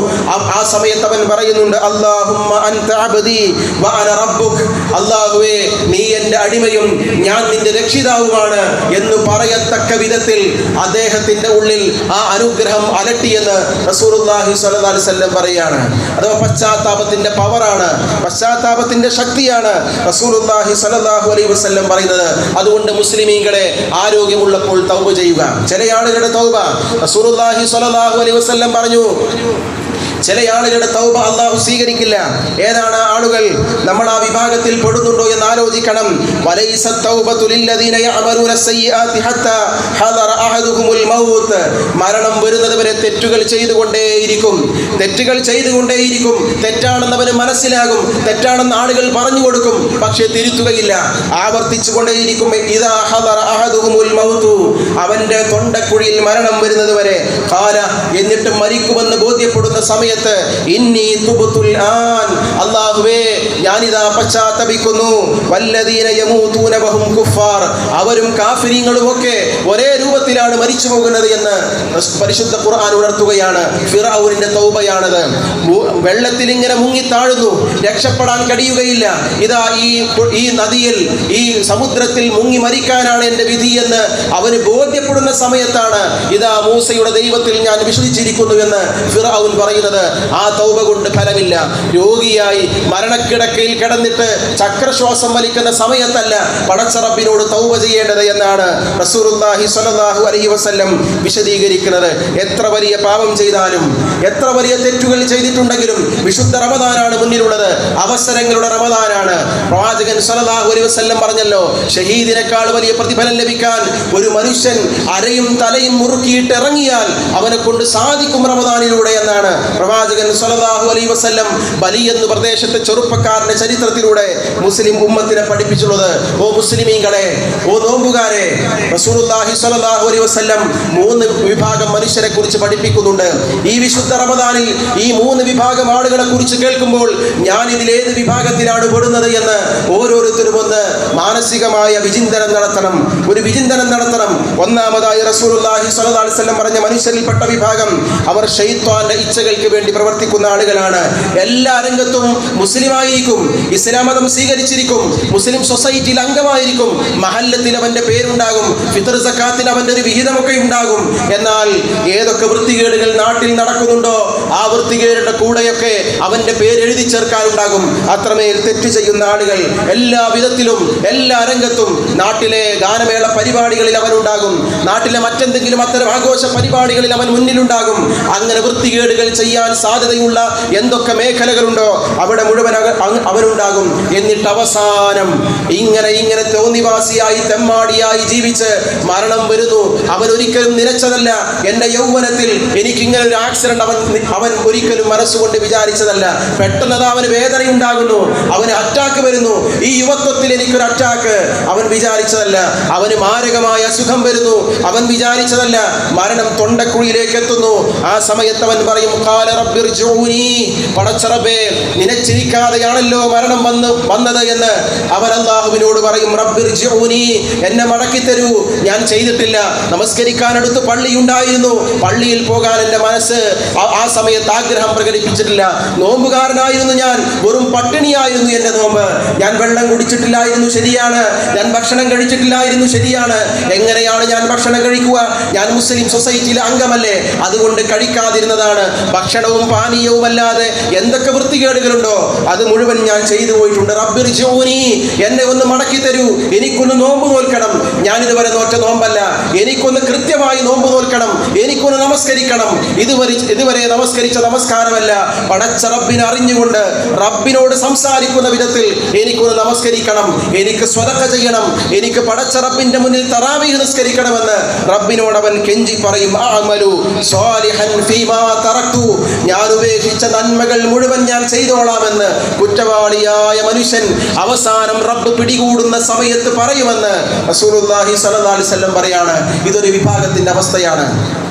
ആ സമയത്ത് അവൻ പറയുന്നുണ്ട്, അല്ലാഹുമ്മ അൻത അബ്ദി വ അന റബ്ബുക്, അല്ലാഹുവേ നീ എൻ്റെ അടിമയും ഞാൻ നിന്റെ രക്ഷിതാവുമാണ് എന്ന് പറയത്തക്ക വിധത്തിൽ അദ്ദേഹത്തിന്റെ ഉള്ളിൽ ആ അനുഗ്രഹം അലട്ടിയെന്ന് റസൂലുള്ളാഹി സ്വല്ലല്ലാഹു അലൈഹി വസല്ലം പറയാണ്. അഥവാ പശ്ചാത്താപത്തിന്റെ പവറാണ്, പശ്ചാത്താപത്തിന്റെ ശക്തിയാണ് റസൂലുള്ളാഹി സ്വല്ലല്ലാഹു അലൈഹി വസല്ലം പറയുന്നത്. അതുകൊണ്ട് മുസ്ലിമീങ്ങളെ, ആരോഗ്യമുള്ളപ്പോൾ തൗബ ചെയ്യുക. ചില ആളുകളുടെ തൗബ റസൂലുള്ളാഹി സ്വല്ലല്ലാഹു അലൈഹി വസല്ലം പറഞ്ഞു, ചില ആളുകളുടെ തൗബ അല്ലാഹു സ്വീകരിക്കില്ല. ഏതാണ് ആളുകൾ? നമ്മൾ ആ വിഭാഗത്തിൽ പെടുന്നുണ്ടോ എന്ന് ആലോചിക്കണം. വലൈസ തൗബതു ലില്ലദീന യഅമലൂന സയ്യിആതി ഹത്താ ഹദറ അഹദുഹുൽ മൗത്ത്, മരണം വരുന്നത് വരെ തെറ്റുകൾ ചെയ്തുകൊണ്ടേയിരിക്കും, തെറ്റുകൾ ചെയ്തുകൊണ്ടേയിരിക്കും. തെറ്റാണെന്ന് അവന് മനസ്സിലാകും, തെറ്റാണെന്ന് ആളുകൾ പറഞ്ഞു കൊടുക്കും, പക്ഷേ തിരുത്തുകയില്ല, ആവർത്തിച്ചുകൊണ്ടേയിരിക്കും. ഇദാ ഹദറ അഹദുഹുൽ മൗതു, അവന്റെ തൊണ്ടക്കുഴിയിൽ മരണം വരുന്നത് വരെ ഖാല, എന്നിട്ട് മരിക്കുമെന്ന് ബോധ്യപ്പെടുന്ന സമയത്ത് ഇന്നി തുബ്തുൽ ആൻ, അല്ലാഹുവേ ഞാനിതാ പശ്ചാത്തപിക്കുന്നു. വല്ലദീന യമൂതൂന വഹും കുഫാർ, അവരും കാഫിരീങ്ങളും ഒക്കെ ഒരേ രൂപത്തിലാണ് മരിച്ചു പോകുന്നത് എന്ന് പരിശുദ്ധ ഖുർആൻ ഉണർത്തുകയാണ്. ഫിർഔനിന്റെ തൗബയാണത്. വെള്ളത്തിൽ ഇങ്ങനെ മുങ്ങി താഴുന്നു, രക്ഷപ്പെടാൻ കഴിയുകയില്ല. ഇതാ ഈ നദിയിൽ, ഈ സമുദ്രത്തിൽ മുങ്ങി മരിക്കാനാണ് എൻ്റെ വിധി എന്ന് അവന് ബോധ്യപ്പെടുന്ന സമയത്താണ് ഇതാ മൂസയുടെ ദൈവത്തിൽ ഞാൻ വിശ്വസിച്ചിരിക്കുന്നു എന്ന് ഫിർഔൻ പറയുന്നത്. ആ തൗബ കൊണ്ട് ഫലമില്ല. രോഗിയായി മരണക്കിടക്കയിൽ കിടന്നിട്ട് ചക്രശ്വാസം വലിക്കുന്ന സമയത്തല്ല പടച്ച റബ്ബിനോട് തൗബ ചെയ്യേണ്ടത് എന്നാണ് റസൂലുള്ളാഹി സ്വല്ലല്ലാഹു അലൈഹി വസല്ലം വിശദീകരിക്കുന്നത്. എത്ര വലിയ പാപം ചെയ്താലും, എത്ര വലിയ തെറ്റുകൾ ചെയ്തിട്ടുണ്ടെങ്കിലും വിശുദ്ധ റമദാനാണ് മുന്നിലുള്ളത്, അവസരങ്ങളുടെ റമദാനാണ്. പ്രവാചകൻ സ്വല്ലല്ലാഹു അലൈഹി വസല്ലം പറഞ്ഞല്ലോ, ഷഹീദിനേക്കാൾ വലിയ പ്രതിഫലം ലഭിക്കാൻ ഒരു മനുഷ്യൻ അരയും തലയും മുറുക്കിയിട്ട് ഇറങ്ങിയാൽ അവനെ കൊണ്ട് സാധിക്കും റമദാനിലൂടെ എന്നാണ് പ്രവാചകൻ സ്വല്ലല്ലാഹു അലൈഹി വസല്ലം ബലി എന്ന പ്രദേശത്തെ ചെറുപ്പക്കാരന്റെ ചരിത്രത്തിലൂടെ മുസ്ലിം ഉമ്മത്തിനെ പഠിപ്പിച്ചുള്ളത്. ഓ മുസ്ലിമീങ്ങളെ, ഓ നോമ്പുകാരെ, റസൂലുള്ളാഹി സ്വല്ലല്ലാഹു അലൈഹി വസല്ലം 3 വിഭാഗം മനുഷ്യരെ കുറിച്ച് പഠിപ്പിക്കുന്നുണ്ട്. ഈ വിശുദ്ധ റമദാനിൽ ഈ 3 വിഭാഗം ആളുകളെ കുറിച്ച് കേൾക്കുമ്പോൾ ഞാൻ ഇതിലേത് വിഭാഗത്തിലാണ് പെടുന്നത് എന്ന് ഓരോരുത്തരും ഒന്ന് മാനസികമായ വിചിന്തനം നടത്തണം, ഒരു വിചിന്തനം നടത്തണം. ഒന്നാമതായി റസൂലുള്ളാഹി സ്വല്ലല്ലാഹു അലൈഹി വസല്ലം പറഞ്ഞ മനുഷ്യരിൽപ്പെട്ട വിഭാഗം അവർ ശൈത്വാന്റെ ഇച്ഛകൾക്ക് വേണ്ടി പ്രവർത്തിക്കുന്ന ആളുകളാണ്. എല്ലാ രംഗത്തും മുസ്ലിമായിരിക്കും, ഇസ്ലാം മതം സ്വീകരിച്ചിരിക്കും, മുസ്ലിം സൊസൈറ്റിയിൽ അംഗമായിരിക്കും, മഹല്ലത്തിൽ അവന്റെ പേരുണ്ടാകും, ഫിത്ർ സക്കാത്തിന് അവന്റെ ഒരു വിഹിതമൊക്കെ ഉണ്ടാകും. എന്നാൽ ഏതൊക്കെ വൃത്തികേടുകൾ നാട്ടിൽ നടക്കുന്നുണ്ടോ ആ വൃത്തികേടുടെ കൂടെയൊക്കെ അവന്റെ പേര് എഴുതി ചേർക്കാനുണ്ടാകും. അത്രമേൽ തെറ്റ് ചെയ്യുന്ന ആളുകൾ എല്ലാ വിധത്തിലും, എല്ലാ രംഗത്തും. നാട്ടിലെ ഗാനമേള പരിപാടികളിൽ അവനുണ്ടാകും, നാട്ടിലെ മറ്റെന്തെങ്കിലും അത്തരം ആഘോഷ പരിപാടികളിൽ അവൻ മുന്നിലുണ്ടാകും. അങ്ങനെ വൃത്തികേടുകൾ ചെയ്യാൻ സാധ്യതയുള്ള എന്തൊക്കെ മേഖലകളുണ്ടോ അവിടെ മുഴുവൻ അവനുണ്ടാകും. എന്നിട്ട് അവസാനം ഇങ്ങനെ തോന്നിവാസിയായി തെമ്മാടിയായി ജീവിച്ച് മരണം വരുന്നു. അവൻ ഒരിക്കലും നിലച്ചതല്ല. എൻ്റെ യൗവനത്തിൽ എനിക്കിങ്ങനെ ഒരു ആക്സിഡന്റ് അവൻ ഒരിക്കലും മനസ്സുകൊണ്ട് വിചാരിച്ചതല്ല. പെട്ടെന്ന് അവന് വേദനയുണ്ടാകുന്നു, അവന് അറ്റാക്ക് വരുന്നു. ഈ യുവത്വത്തിൽ എനിക്കൊരു അറ്റാക്ക് അവൻ വിചാരിച്ചതല്ല. അവന് മാരകമായ അസുഖം വരുന്നു, അവൻ വിചാരിച്ചതല്ല. മരണം തൊണ്ടക്കുഴിയിലേക്ക് എത്തുന്നു. ആ സമയത്ത് അവൻ പറയും, ഖാല റബ്ബിർജിഊനി, പടച്ച റബ്ബേ നിനച്ചിരിക്കാതെയാണല്ലോ മരണം വന്നത് എന്ന് അവൻ അല്ലാഹുവിനോട് പറയും. റബ്ബിർജിഊനി, എന്നെ മടക്കി തരൂ, ഞാൻ ചെയ്തിട്ടില്ല. നമസ്കരിക്കാനടുത്ത് പള്ളി ഉണ്ടായിരുന്നു, പള്ളിയിൽ പോകാൻ എൻ്റെ മനസ്സ് ആ സമയത്ത് ആഗ്രഹം പ്രകടിപ്പിച്ചിട്ടില്ല. നോമ്പുകാരനായിരുന്നു ഞാൻ, വെറും പട്ടിണിയായിരുന്നു എൻ്റെ നോമ്പ്. ഞാൻ വെള്ളം കുടിച്ചിട്ടില്ലായിരുന്നു, ശരിയാണ്. ഞാൻ ഭക്ഷണം കഴിച്ചിട്ടില്ലായിരുന്നു, ശരിയാണ്. എങ്ങനെയാണ് ഞാൻ ഭക്ഷണം കഴിക്കുക? ഞാൻ മുസ്ലിം സൊസൈറ്റിയിലെ അംഗമല്ലേ, അതുകൊണ്ട് കഴിക്കാതിരുന്നതാണ്. ഭക്ഷണവും പാനീയവും അല്ലാതെ എന്തൊക്കെ വൃത്തികേടുകളുണ്ടോ അത് മുഴുവൻ ഞാൻ ചെയ്തു പോയിട്ടുണ്ട്. റബ്ബിർജിഊനി, എന്നെ ഒന്ന് മടക്കി തരൂ, എനിക്കൊന്ന് നോമ്പ് നോൽക്കണം. ഞാൻ ഇതുവരെ നോറ്റ നോമ്പല്ല, എനിക്കൊന്ന് കൃത്യമായി നോമ്പ് നോൽക്കണം, എനിക്കൊന്ന് നമസ്കരിക്കണം. ഇതുവരെ നമസ്കരിച്ച നമസ്കാരമല്ല, പടച്ച റബ്ബിനെ അറിഞ്ഞുകൊണ്ട് റബ്ബിനോട് സംസാരിക്കുന്ന വിധത്തിൽ എനിക്കൊന്ന് നമസ്കരിക്കണം, എനിക്ക് സ്വതക്ക ചെയ്യണം, എനിക്ക് പടച്ച റബ്ബിന്റെ മുന്നിൽ തറാവീഹ് നിസ്കരിക്കണമെന്ന് റബ്ബിനോട് അവൻ കെഞ്ചി പറയും. അഅമലു സ്വാലിഹൻ ഫീമാ തറക്തു, ഞാൻ ഉപേക്ഷിച്ച നന്മകൾ മുഴുവൻ ഞാൻ ചെയ്തോളാമെന്ന് കുറ്റവാളിയായ മനുഷ്യൻ അവസാനം റബ്ബ് പിടികൂടുന്ന സമയത്ത് പറയുമെന്ന് റസൂലുള്ളാഹി സ്വല്ലല്ലാഹു അലൈഹി വസല്ലം പറയാണ്. ഇതൊരു വിഭാഗത്തിന്റെ അവസ്ഥയാണ്.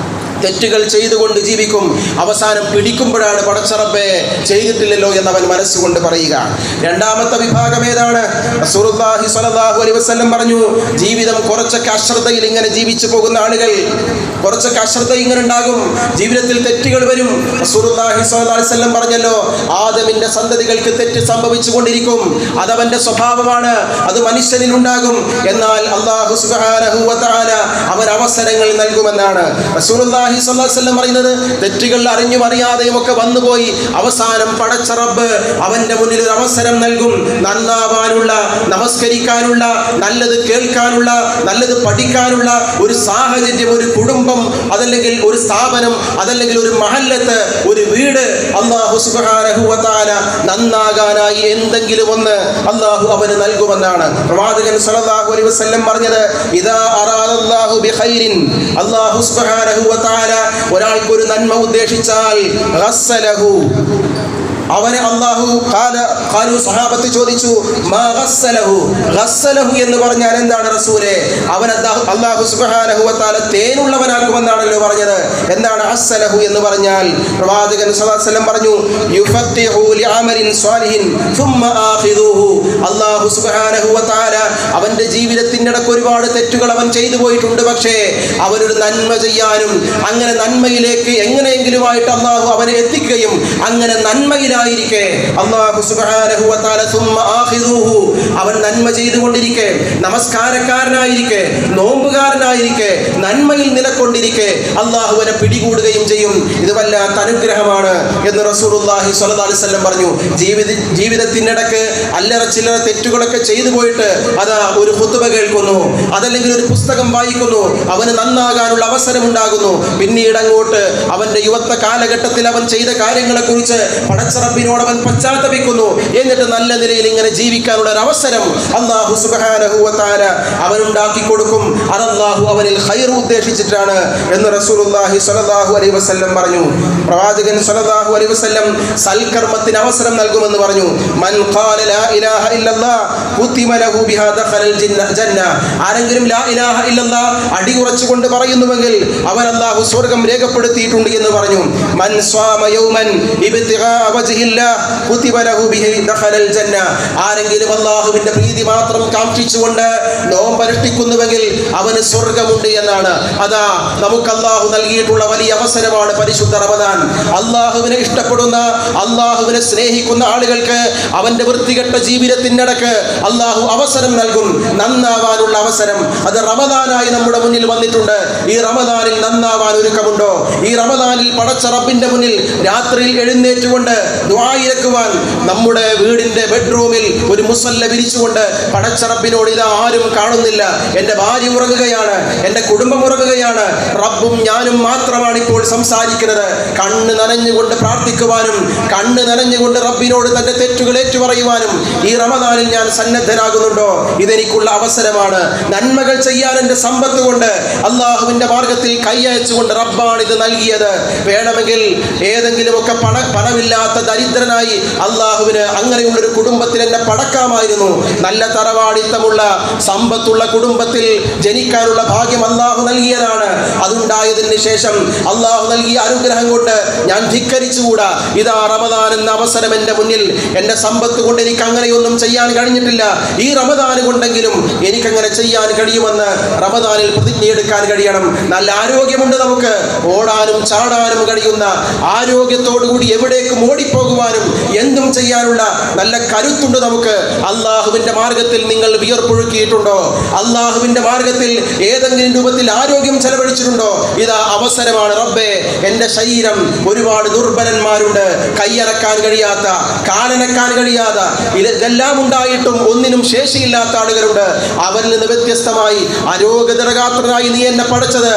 തെറ്റുകൾ ചെയ്തുകൊണ്ട് ജീവിക്കും, അവസാനം പിടിക്കുമ്പോഴാണ് പടച്ച റബ്ബേ ചെയ്തിട്ടില്ലല്ലോ എന്നവൻ മനസ്സുകൊണ്ട് പറയുക. രണ്ടാമത്തെ വിഭാഗം ഏതാണ്? റസൂലുള്ളാഹി സ്വല്ലല്ലാഹു അലൈഹി വസല്ലം പറഞ്ഞു, ജീവിതം കുറച്ചൊക്കെ അശ്രദ്ധയിൽ ഇങ്ങനെ ജീവിച്ചു പോകുന്ന ആളുകൾ, കുറച്ചൊക്കെ അശ്രദ്ധ ഇങ്ങനെ ഉണ്ടാകും, ജീവിതത്തിൽ തെറ്റുകൾ വരും. റസൂലുള്ളാഹി സ്വല്ലല്ലാഹു അലൈഹി വസല്ലം പറഞ്ഞല്ലോ, ആദമിന്റെ സന്തതികൾക്ക് തെറ്റ് സംഭവിച്ചു കൊണ്ടിരിക്കും, അതവന്റെ സ്വഭാവമാണ്, അത് മനുഷ്യനിൽ ഉണ്ടാകും. എന്നാൽ അല്ലാഹു സുബ്ഹാനഹു വ തആല അവൻ അവസരങ്ങൾ നൽകുമെന്നാണ് റസൂലുള്ളാഹി സ്വല്ലല്ലാഹു അലൈഹി വസല്ലം പറയുന്നത്. തെറ്റുകൾ അറിഞ്ഞും അറിയാതെയും ഒക്കെ വന്നുപോയി അവസാനം പടച്ച റബ്ബ് അവന്റെ മുന്നിൽ ഒരു അവസരം നൽകും. നന്നാവാനുള്ള, നമസ്കരിക്കാനുള്ള, നല്ലത് കേൾക്കാനുള്ള, നല്ലത് പഠിക്കാനുള്ള ഒരു സാഹചര്യം, ഒരു കുടുംബം, അതല്ലെങ്കിൽ ഒരു സ്ഥാപനം, അതല്ലെങ്കിൽ ഒരു മഹല്ലത്ത്, ഒരു വീട് അല്ലാഹു സുബ്ഹാനഹു വ തആല നന്നാകാനായി എന്തെങ്കിലും ഒന്ന് അല്ലാഹു അവന് നൽകുമെന്നാണ് പ്രവാചകൻ സ്വല്ലല്ലാഹു അലൈഹി വസല്ലം പറഞ്ഞത്. ഇദാ അറാദല്ലാഹു ബിഖൈരിൻ, അല്ലാഹു സുബ്ഹാനഹു വ തആല ഒരാൾക്കൊരു നന്മ ഉദ്ദേശിച്ചാൽ ഗസ്സലഹു, അവനെ അല്ലാഹു ഖാലു സഹാബത്ത് ചോദിച്ചു, മാ ഗസ്സലഹു, ഗസ്സലഹു എന്ന് പറഞ്ഞാൽ എന്താണ് റസൂലേ? അവൻ അല്ലാഹു സുബ്ഹാനഹു വ തആല തേനുള്ളവനാക്കുമെന്നാണല്ലോ പറഞ്ഞത്. എന്താണ് ഗസ്സലഹു എന്ന് പറഞ്ഞാൽ? പ്രവാചകൻ സ്വല്ലല്ലാഹു അലൈഹി വസല്ലം പറഞ്ഞു, യുഫത്തിഹു ലിഅമലിൻ സ്വാലിഹിൻ സുമ്മ ആഖിദുഹു, അല്ലാഹു സുബ്ഹാനഹു വ തആല അവന്റെ ജീവിതത്തിന്റെ ഇടയ്ക്ക് ഒരുപാട് തെറ്റുകൾ അവൻ ചെയ്തു പോയിട്ടുണ്ട്, പക്ഷേ അവനൊരു നന്മ ചെയ്യാനും അങ്ങനെ നന്മയിലേക്ക് എങ്ങനെയെങ്കിലുമായിട്ട് അല്ലാഹു അവനെ എത്തിക്കുകയും അങ്ങനെ നന്മയിലായിരിക്കെ അല്ലാഹു സുബ്ഹാനഹു വ തആല സുമ്മ ആഖിദൂഹു, അവൻ നന്മ ചെയ്തുകൊണ്ടിരിക്കെ, നമസ്കാരക്കാരനായിരിക്കെ, നോമ്പുകാരനായിരിക്കെ, നന്മയിൽ നിലകൊണ്ടിരിക്കെ അല്ലാഹുവിനെ പിടികൂടുകയും ചെയ്യും. ഇത് വല്ലാത്ത അനുഗ്രഹമാണ് എന്ന് റസൂലുള്ളാഹി സ്വല്ലല്ലാഹു അലൈഹി വസല്ലം പറഞ്ഞു. ജീവിതത്തിനിടക്ക് അല്ലറ ചില്ലറ തെറ്റുകളൊക്കെ ചെയ്തു പോയിട്ട് അതാ ഒരു ഖുതുബ കേൾക്കുന്നു, അതല്ലെങ്കിൽ ഒരു പുസ്തകം വായിക്കുന്നു, അവന് നന്നാകാനുള്ള അവസരം ഉണ്ടാകുന്നു. പിന്നീട് അങ്ങോട്ട് അവന്റെ യുവത്വ കാലഘട്ടത്തിൽ അവൻ ചെയ്ത കാര്യങ്ങളെ കുറിച്ച് പടച്ച റബ്ബിനോട് അവൻ പശ്ചാത്തപിക്കുന്നു. എന്നിട്ട് നല്ല നിലയിൽ ഇങ്ങനെ ജീവിക്കാനുള്ള ഒരു അവസരം അല്ലാഹു സുബ്ഹാനഹു വ തആല അവനുണ്ടാക്കി കൊടുക്കും. അത് അല്ലാഹു അവനിൽ ഖൈർ ഉദ്ദേശിച്ചിട്ടാണ് എന്ന് റസൂലുള്ളാഹി സ്വല്ലല്ലാഹു അലൈഹി വസല്ലം പറഞ്ഞു. പ്രവാചകൻ സ്വല്ലല്ലാഹു അലൈഹി വസല്ലം സൽക്കർമ്മത്തിന് അവസരം നൽകുമെന്ന് പറഞ്ഞു. മൻ ഖാല ലാ ഇലാഹ ഇല്ലല്ലാഹ് കുതിമ ലഹു ബിഹാ ദഖലൽ ജന്ന. ആരെങ്കിലും ലാ ഇലാഹ ഇല്ലല്ലാഹ് അടിയുറച്ചുകൊണ്ട് പറയുന്നുവെങ്കിൽ അവൻ അല്ലാഹു സ്വർഗ്ഗം രേഖപ്പെടുത്തിയിട്ടുണ്ട് എന്ന് പറഞ്ഞു. മൻ സ്വാമ യൗമൻ ഇബ്തിഗാ വജ്ഹില്ലാഹ് കുതിബ ലഹു ബിഹി ദഖലൽ ജന്ന. ആരെങ്കിലും അല്ലാഹുവിന്റെ പ്രീതി മാത്രം കാംക്ഷിച്ചുകൊണ്ട് നോമ്പ് അനുഷ്ഠിക്കുന്നുവെങ്കിൽ അവന് സ്വർഗ്ഗമുണ്ട് എന്നാണ്. അതാ നമുക്ക് അല്ലാഹു നൽകിയിട്ടുള്ള വലിയ അവസരമാണ് പരിശുദ്ധ റമദാൻ. അല്ലാഹുവിനെ ഇഷ്ടപ്പെടുന്ന, അല്ലാഹുവിനെ സ്നേഹിക്കുന്ന ആളുകൾക്ക് അവന്റെ വൃത്തികെട്ട ജീവിതത്തിനിടക്ക് അല്ലാഹു അവസരം നൽകും, നന്നാവാനുള്ള അവസരം. അത് റമദാനായി നമ്മുടെ മുന്നിൽ വന്നിട്ടുണ്ട്. ഈ റമദാനിൽ നന്നാവാൻ ഒരുക്കമുണ്ടോ? ഈ റമദാനിൽ പടച്ച റബ്ബിന്റെ മുന്നിൽ രാത്രിയിൽ എഴുന്നേറ്റുകൊണ്ട് ദുആയിരക്കുവാൻ നമ്മുടെ വീടിന്റെ ബെഡ്റൂമിൽ ഒരു മുസല്ല വിരിച്ചുകൊണ്ട് പടച്ച റബ്ബിനോട് ഇതാ ആരും കാണുന്നില്ല, എൻ്റെ ഭാര്യ ഉറങ്ങുകയാണ്, എൻ്റെ കുടുംബം ഉറങ്ങുകയാണ്, റബ്ബും ഞാനും മാത്രമാണ് ഇപ്പോൾ സംസാരിക്കുന്നത്, കണ്ണ് നനഞ്ഞുകൊണ്ട് പ്രാർത്ഥിക്കുവാനും കണ്ണ് നനഞ്ഞുകൊണ്ട് റബ്ബിനോട് തന്റെ തെറ്റുകൾ ഏറ്റുപറയുവാനും ഈ റമദാനിൽ ഞാൻ സന്നദ്ധനാകുന്നുണ്ടോ? ഇതെനിക്കുള്ള അവസരമാണ്. നന്മകൾ ചെയ്യാൻ എൻ്റെ സമ്പത്ത് കൊണ്ട് അല്ലാഹുവിന്റെ മാർഗത്തിൽ കൈയച്ചുകൊണ്ട് റബ്ബാണ് ഇത് നൽകിയത്. വേണമെങ്കിൽ ഏതെങ്കിലുമൊക്കെ പണമില്ലാത്ത ദരിദ്രനായി അല്ലാഹുവിന് അങ്ങനെയുള്ളൊരു കുടുംബത്തിൽ എന്നെ പടക്കാമായിരുന്നു. നല്ല തറവാടിത്തമുള്ള സമ്പത്തുള്ള കുടുംബത്തിൽ ജനിക്കാനുള്ള ഭാഗ്യം അല്ലാഹു നൽകിയതാണ്. അതുണ്ടായതിന് ശേഷം അല്ലാഹു നൽകിയ അനുഗ്രഹം കൊണ്ട് ഞാൻ ധിക്കരിച്ചുകൂടാ. ഇതാ റമദാൻ എന്ന അവസരം എൻ്റെ മുന്നിൽ, എൻ്റെ സമ്പത്ത് കൊണ്ട് എനിക്ക് അങ്ങനെയൊന്നും ചെയ്യാൻ കഴിഞ്ഞിട്ടില്ല, ഈ റമദാൻ കൊണ്ടെങ്കിലും എനിക്കങ്ങനെ ചെയ്യാൻ കഴിയുമെന്ന് റമദാനിൽ പ്രതിജ്ഞയെടുക്കാൻ കഴിയണം. നല്ല ആരോഗ്യമുണ്ട് നമുക്ക്, ഓടാനും ചാടാനും കഴിയുന്ന ആരോഗ്യത്തോടുകൂടി എവിടേക്കും ഓടിപ്പോകുവാനും എന്തും ചെയ്യാനുള്ള നല്ല കരുത്തുണ്ട് നമുക്ക്. അല്ലാഹുവിന്റെ മാർഗത്തിൽ നിങ്ങൾ വിയർപ്പൊഴുക്കിയിട്ടുണ്ടോ? അല്ലാഹുവിന്റെ മാർഗത്തിൽ ഏതെങ്കിലും രൂപത്തിൽ ആരോഗ്യം ചെലവഴിച്ചിട്ടുണ്ടോ? ഇതാ അവസരമാണ്. റബ്ബേ, എൻ്റെ ശരീരം ഒരുപാട് ദുർബലന്മാരുണ്ട്, കൈയനക്കാൻ കഴിയാത്ത, കാലനക്കാൻ കഴിയാത്ത, ഇതെല്ലാം ഉണ്ടായിട്ടും ഒന്നിനും ശേഷിയില്ലാത്ത ആളുകളുണ്ട്. അവരിൽ നിന്ന് വ്യത്യസ്തമായി അരോഗതരഗാത്രനായി നീ എന്നെ പടച്ചത്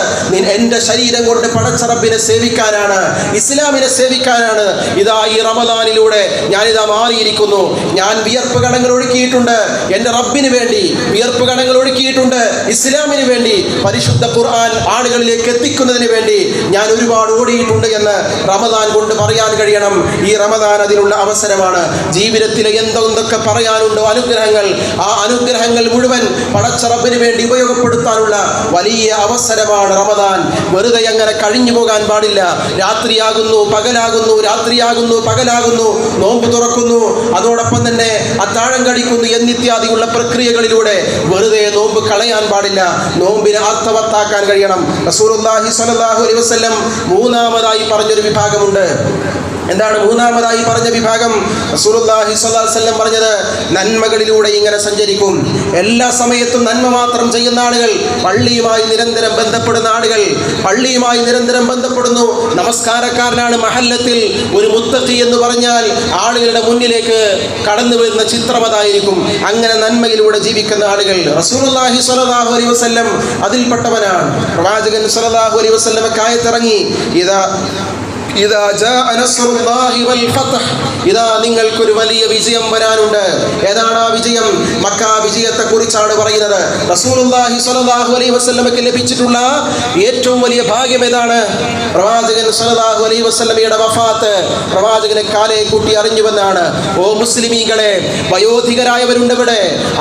എൻ്റെ ശരീരം കൊണ്ട് പടച്ച റബ്ബിനെ സേവിക്കാനാണ്, ഇസ്ലാമിനെ സേവിക്കാനാണ്. ഇതാ ഈ റമദാനിലൂടെ ഞാനിതാ മാറിയിരിക്കുന്നു. ഞാൻ വിയർപ്പ് കണങ്ങൾ ഒഴുക്കിയിട്ടുണ്ട് എൻ്റെ റബ്ബിന് വേണ്ടി, വിയർപ്പ് കണങ്ങൾ ഒഴുക്കിയിട്ടുണ്ട് ഇസ്ലാമിന് വേണ്ടി, പരിശുദ്ധ ഖുർആൻ ആളുകളിലേക്ക് എത്തിക്കുന്നതിന് വേണ്ടി ഞാൻ ഒരുപാട് ഓടിയിട്ടുണ്ട് എന്ന് റമദാൻ കൊണ്ട് പറയാൻ കഴിയണം. ഈ റമദാൻ അതിനുള്ള അവസരമാണ്. ജീവിതത്തിലെ എന്തൊക്കെ പറയാനുണ്ടോ അനുഗ്രഹങ്ങൾ, ആ അനുഗ്രഹങ്ങൾ മുഴുവൻ പടച്ച റബ്ബിന് വേണ്ടി ഉപയോഗപ്പെടുത്താനുള്ള വലിയ അവസരമാണ് റമദാൻ. വെറുതെ അങ്ങനെ കഴിഞ്ഞു പോകാൻ പാടില്ല. രാത്രിയാകുന്നു പകലാകുന്നു, രാത്രിയാകുന്നു പകലാകുന്നു, നോമ്പ് തുറക്കുന്നു, അതോടൊപ്പം തന്നെ അത്താഴം കഴിക്കുന്നു എന്നിത്യാദിയുള്ള പ്രക്രിയകളിലൂടെ വെറുതെ നോമ്പ് കളയാൻ പാടില്ല. നോമ്പിനെ അർത്ഥവത്താക്കാൻ കഴിയണം. റസൂലുള്ളാഹി സ്വല്ലല്ലാഹു അലൈഹി വസല്ലം മൂന്നാമതായി പറഞ്ഞൊരു വിഭാഗമുണ്ട്. എന്താണ് മൂന്നാമതായി പറഞ്ഞ വിഭാഗം? റസൂലുള്ളാഹി സ്വല്ലല്ലാഹു അലൈഹി വസല്ലം പറഞ്ഞത് നന്മകളിലൂടെ ഇങ്ങനെ സഞ്ചരിക്കും. എല്ലാ സമയത്തും നന്മ മാത്രം ചെയ്യുന്ന ആളുകൾ, പള്ളിയുമായി നിരന്തരം ബന്ധപ്പെടുന്ന ആളുകൾ, പള്ളിയുമായി നിരന്തരം ബന്ധപ്പെടുന്നു, നമസ്കാരക്കാരനാണ്, മഹല്ലത്തിൽ ഒരു മുത്തഖി എന്ന് പറഞ്ഞാൽ ആളുകളുടെ മുന്നിലേക്ക് കടന്നു വരുന്ന ചിത്രം അതായിരിക്കും. അങ്ങനെ നന്മയിലൂടെ ജീവിക്കുന്ന ആളുകൾ റസൂലുള്ളാഹി സ്വല്ലല്ലാഹു അലൈഹി വസല്ലം അതിൽപ്പെട്ടവനാണ്. പ്രവാചകൻ സ്വല്ലല്ലാഹു അലൈഹി വസല്ലം ആയത്തിറങ്ങി, ഇദാ ജാഅ നസ്റുല്ലാഹി വൽ ഫത്ഹ്, ഇതാ നിങ്ങൾക്കൊരു വലിയ വിജയം വരാനുണ്ട്. ഏതാണ് ആ വിജയം? മക്ക വിജയത്തെ കുറിച്ചാണ് പറയുന്നത്. റസൂലുള്ളാഹി സ്വല്ലല്ലാഹു അലൈഹി വസല്ലമക്ക് ലഭിച്ചിട്ടുള്ള ഏറ്റവും വലിയ ഭാഗ്യം ഏതാണ്? പ്രവാചകൻ സ്വല്ലല്ലാഹു അലൈഹി വസല്ലമയുടെ വഫാത്ത് പ്രവാചകനെ കാലേ കൂട്ടി അറിഞ്ഞുവെന്നാണ്. ഓ മുസ്ലിമീങ്ങളെ, വയോധികരായവരുണ്ട് ഇവിടെ,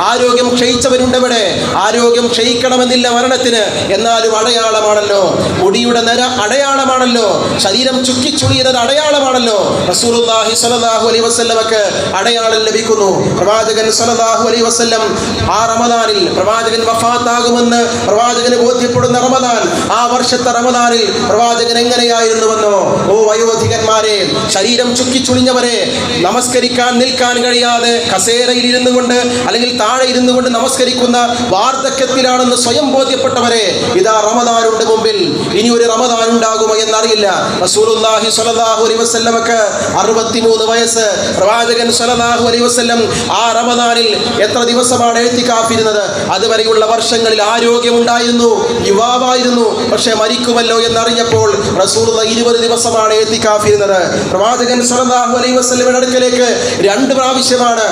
ആരോഗ്യം ക്ഷയിച്ചവരുണ്ട് ഇവിടെ. ആരോഗ്യം ക്ഷയിക്കണമെന്നില്ല മരണത്തിന്, എന്നാലും അടയാളമാണല്ലോ. മുടിയുടെ നര അടയാളമാണല്ലോ, ശരീരം ചുക്കിച്ചുളിയുന്നത് അടയാളമാണല്ലോ. റസൂലുള്ളാഹി സ്വല്ലല്ലാഹു അലൈഹി വസല്ലമക്ക് അടയാളം ലഭിക്കുന്നു. പ്രവാചകൻ സ്വല്ലല്ലാഹു അലൈഹി വസല്ലം ആ റമദാനിൽ പ്രവാചകൻ വഫാത്താകുമെന്ന് പ്രവാചകന് ബോധ്യപ്പെടുന്ന റമദാൻ, ആ വർഷത്തെ റമദാനിൽ പ്രവാചകൻ എങ്ങനെയായിരുന്നുവെന്നോ ഓ വയോധികന്മാരെ, ശരീരം ചുക്കിച്ചുളിഞ്ഞവരെ, നമസ്കരിക്കാൻ നിൽക്കാൻ കഴിയാതെ കസേരയിൽ ഇരുന്നു കൊണ്ട് അല്ലെങ്കിൽ താഴെ ഇരുന്നു കൊണ്ട് നമസ്കരിക്കുന്ന വാർദ്ധക്യത്തിലാണെന്ന് സ്വയം ബോധ്യപ്പെട്ടവരെ, ഇതാ റമദാനുണ്ട് മുമ്പിൽ, ഇനി ഒരു റമദാൻ ഉണ്ടാകുമോ എന്നറിയില്ല. റസൂലുള്ളാഹി സ്വല്ലല്ലാഹു അലൈഹി വസല്ലമക്ക് 63 വയസ്സ്. പ്രവാചകൻ സ്വല്ലല്ലാഹു അലൈഹി വസല്ലം ആ റമദാനിൽ എത്ര ദിവസമാണ് ഇഅ്തികാഫിരുന്നത്? അതുവരെയുള്ള വർഷങ്ങളിൽ ആരോഗ്യമുണ്ടായിരുന്നു, യുവാവായിരുന്നു. പക്ഷേ മരിക്കുമല്ലോ എന്നറിഞ്ഞപ്പോൾ റസൂലുള്ളാഹി 20 ദിവസമാണ് ഇഅ്തികാഫിരുന്നത്. പ്രവാചകൻ സ്വല്ലല്ലാഹു അലൈഹി വസല്ലമയുടെ അടുക്കലേക്ക് 2 പ്രാവശ്യമാണ്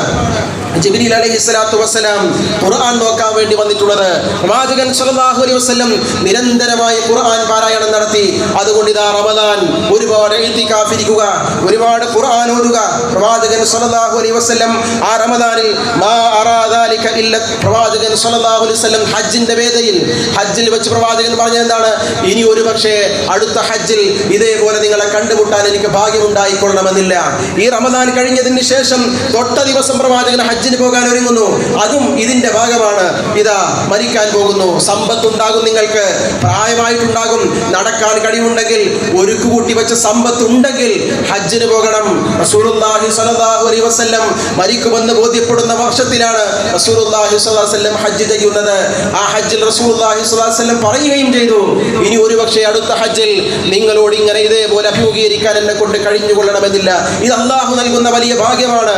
ജിബ്രീൽ അലൈഹിസ്സലാത്തു വസ്സലാം ഖുർആൻ നോക്കാൻ വേണ്ടി വന്നിട്ടുള്ളത്. പ്രവാചകൻ സ്വല്ലല്ലാഹു അലൈഹി വസല്ലം നിരന്തരമായി ഖുർആൻ പാരായണം നടത്തി. അതുകൊണ്ട് ഇതാ റമദാൻ, ഒരുപാട് ഇഅ്തികാഫിരിക്കുക, ഒരുപാട് ഖുർആൻ ഓതുക. പ്രവാചകൻ സ്വല്ലല്ലാഹു അലൈഹി വസല്ലം ആ റമദാനിൽ മാ അറാ ദാലിക ഇല്ല, പ്രവാചകൻ സ്വല്ലല്ലാഹു അലൈഹി വസല്ലം ഹജ്ജിന്റെ വേദയിൽ, ഹജ്ജിൽ വെച്ച് പ്രവാചകൻ പറഞ്ഞത് എന്താണ്? ഇനി ഒരു പക്ഷേ അടുത്ത ഹജ്ജിൽ ഇതേപോലെ നിങ്ങളെ കണ്ടുമുട്ടാൻ എനിക്ക് ഭാഗ്യമുണ്ടായിക്കൊള്ളണമെന്നില്ല. ഈ റമദാൻ കഴിഞ്ഞതിന് ശേഷം തൊട്ട ദിവസം പ്രവാചകൻ ഹജ്ജിന് പോകാൻ ഒരുങ്ങുന്നു. അതും ഇതിന്റെ ഭാഗമാണ്. ഇതാ മരിക്കാൻ പോകുന്നു. സമ്പത്തുണ്ടാകും, നിങ്ങൾക്ക് പ്രായമായിട്ടുണ്ടാകും, നടക്കാൻ കഴിവുണ്ടെങ്കിൽ, ഒരുക്കു കൂട്ടി വെച്ച സമ്പത്ത് ഉണ്ടെങ്കിൽ ഹജ്ജിന് പോകണം. റസൂലുള്ളാഹി സ്വല്ലല്ലാഹു അലൈഹി വസല്ലം മരിക്കുമെന്ന് ബോധ്യപ്പെടുന്ന വർഷത്തിലാണ് റസൂലുള്ളാഹി സ്വല്ലല്ലാഹു അലൈഹി വസല്ലം ഹജ്ജ് ചെയ്യുന്നത്. ആ ഹജ്ജിൽ റസൂലുള്ളാഹി സ്വല്ലല്ലാഹു അലൈഹി വസല്ലം പറയുകയും ചെയ്തു, ഇനി ഒരുപക്ഷെ അടുത്ത ഹജ്ജിൽ നിങ്ങളോട് ഇങ്ങനെ ഇതേപോലെ അഭിമുഖീകരിക്കാൻ എന്നെ കൊണ്ട് കഴിഞ്ഞുകൊള്ളണമെന്നില്ല. ഇത് അള്ളാഹു നൽകുന്ന വലിയ ഭാഗ്യമാണ്.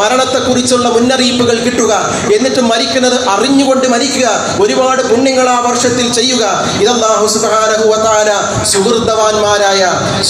മരണത്തെക്കുറിച്ചുള്ള മുന്നറിയിപ്പുകൾ കിട്ടുക, എന്നിട്ട് മരിക്കുന്നത് അറിഞ്ഞുകൊണ്ട് മരിക്കുക, ഒരുപാട് പുണ്യങ്ങൾ ആ വർഷത്തിൽ ചെയ്യുക. ഇത് അല്ലാഹു സുബ്ഹാനഹു വ തആല സുഹൃതവാന്മാരായ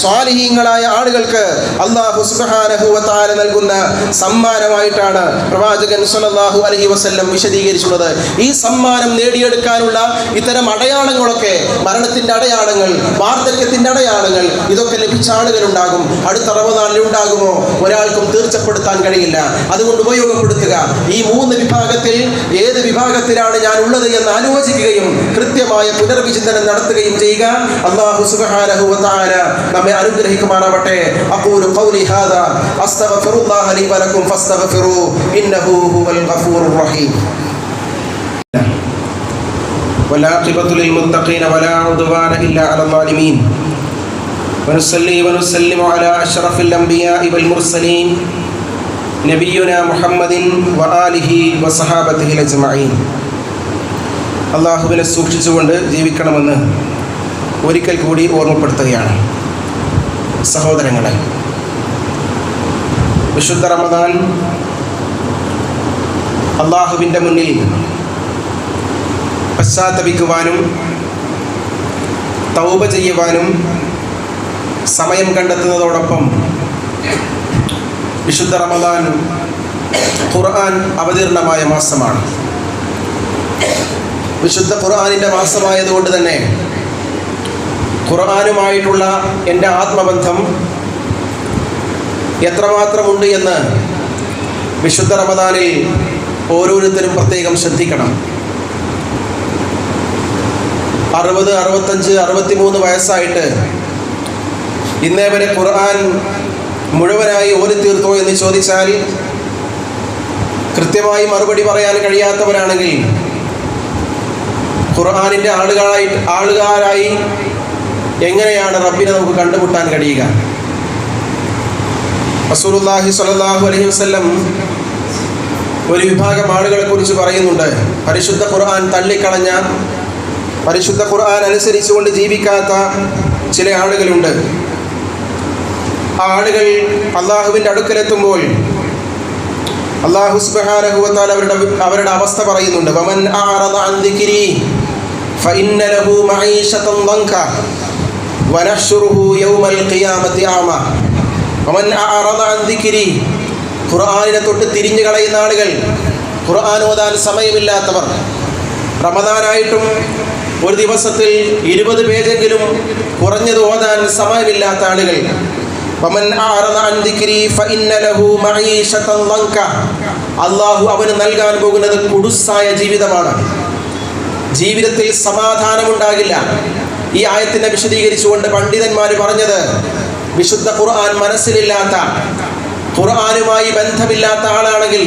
സ്വാലിഹീങ്ങളായ ആളുകൾക്ക് അല്ലാഹു സുബ്ഹാനഹു വ തആല നൽകുന്ന സമ്മാനമായിട്ടാണ് പ്രവാചകൻ സ്വല്ലല്ലാഹു അലൈഹി വസല്ലം വിശദീകരിച്ചുള്ളത്. ഈ സമ്മാനം നേടിയെടുക്കാനുള്ള ഇത്തരം അടയാളങ്ങളൊക്കെ, മരണത്തിന്റെ അടയാളങ്ങൾ, വാർദ്ധക്യത്തിന്റെ അടയാളങ്ങൾ, ഇതൊക്കെ ലഭിച്ച ആളുകളുണ്ടാകും. അടുത്ത റമദാനിൽ ഉണ്ടാകുമോ? ഒരാൾക്കും തീർച്ചപ്പെടുത്താൻ കഴിയില്ല. അതുകൊണ്ട് ഉപയോഗപ്പെടുത്തുക. ഈ 3 വിഭാഗത്തിൽ ഏത് വിഭാഗത്തിലാണ് ഞാൻ ഉള്ളത് എന്ന് ആലോചിക്കുകയും കൃത്യമായ പുനർവിചിന്തനം നടത്തുകയും ചെയ്യുക. അല്ലാഹു സുബ്ഹാനഹു വ തആല നമ്മെ അനുഗ്രഹിക്കുമാറാവട്ടെ. അഖൂലു ഖൗലി ഹാദാ അസ്തഗ്ഫിറുല്ലാഹ ലി വ ലക്കും ഫസ്തഗ്ഫിറൂ ഇന്നഹു ഹുവൽ ഗഫൂറുർ റഹീം. والعاقبة للمتقين ولا عدوان إلا على الظالمين ونصلي ونسلم على أشرف الأنبياء والمرسلين നബിയുനാ മുഹമ്മദിൻ വആലിഹി വസഹാബത്തിഹി അജ്മഈൻ. അല്ലാഹുവിനെ സൂക്ഷിച്ചുകൊണ്ട് ജീവിക്കണമെന്ന് ഒരിക്കൽ കൂടി ഓർമ്മപ്പെടുത്തുകയാണ്. സഹോദരങ്ങളെ, വിശുദ്ധ റമദാൻ അല്ലാഹുവിൻ്റെ മുന്നിൽ പശ്ചാത്തപിക്കുവാനും തൗബ ചെയ്യുവാനും സമയം കണ്ടെത്തുന്നതോടൊപ്പം വിശുദ്ധ റമദാൻ ഖുർആൻ അവതീർണമായ മാസമാണ്. വിശുദ്ധ ഖുർആനിൻ്റെ മാസമായതുകൊണ്ട് തന്നെ ഖുർആനുമായിട്ടുള്ള എൻ്റെ ആത്മബന്ധം എത്രമാത്രമുണ്ട് എന്ന് വിശുദ്ധ റമദാനിൽ ഓരോരുത്തരും പ്രത്യേകം ശ്രദ്ധിക്കണം. 60, 65, 63 വയസ്സായിട്ട് ഇന്നേ വരെ ഖുർആൻ മുഴുവനായി ഓതിത്തീർത്തോ എന്ന് ചോദിച്ചാൽ കൃത്യമായി മറുപടി പറയാൻ കഴിയാത്തവരാണെങ്കിൽ ഖുർആനിൻ്റെ ആളുകാരായി എങ്ങനെയാണ് റബ്ബിനെ നമുക്ക് കണ്ടുമുട്ടാൻ കഴിയുക? റസൂലുള്ളാഹി സ്വല്ലല്ലാഹു അലൈഹി വസല്ലം ഒരു വിഭാഗം ആളുകളെ കുറിച്ച് പറയുന്നുണ്ട്. പരിശുദ്ധ ഖുർആൻ തള്ളിക്കളഞ്ഞ, പരിശുദ്ധ ഖുർആൻ അനുസരിച്ചുകൊണ്ട് ജീവിക്കാത്ത ചില ആളുകളുണ്ട്. ആ ആളുകൾ അള്ളാഹുവിൻ്റെ അടുക്കലെത്തുമ്പോൾ അല്ലാഹു സുബ്ഹാനഹു വ തആല അവരുടെ അവസ്ഥ പറയുന്നുണ്ട്. വമൻ അഅറദ അൻ ദിക്രി ഫഇന്ന ലഹു മഈശതൻ ദൻക വനഹ്ശുറുഹു യൗമൽ ഖിയാമത്തി അഅമ. വമൻ അഅറദ അൻ ദിക്രി, ഖുർആനിനെ തൊട്ട് തിരിഞ്ഞു കളയുന്ന ആളുകൾ, ഖുർആൻ ഓതാൻ സമയമില്ലാത്തവർ, റമദാനായിട്ടും ഒരു ദിവസത്തിൽ 20 പേജെങ്കിലും കുറഞ്ഞത് ഓതാൻ സമയമില്ലാത്ത ആളുകൾ. വമൻ അഅറദ അൻ ദിക്രി ഫഇന്ന ലഹു മഈശതൻ ദൻക, അല്ലാഹു അവന് നൽകാൻ പോകുന്നത് കുടുസായ ജീവിതമാണ്. ജീവിതത്തിൽ സമാധാനമുണ്ടാകില്ല. ഈ ആയത്തിനെ വിശദീകരിച്ചുകൊണ്ട് പണ്ഡിതന്മാർ പറഞ്ഞത്, വിശുദ്ധ ഖുർആൻ മനസ്സിലില്ലാത്ത, ഖുർആനുമായി ബന്ധമില്ലാത്ത ആളാണെങ്കിൽ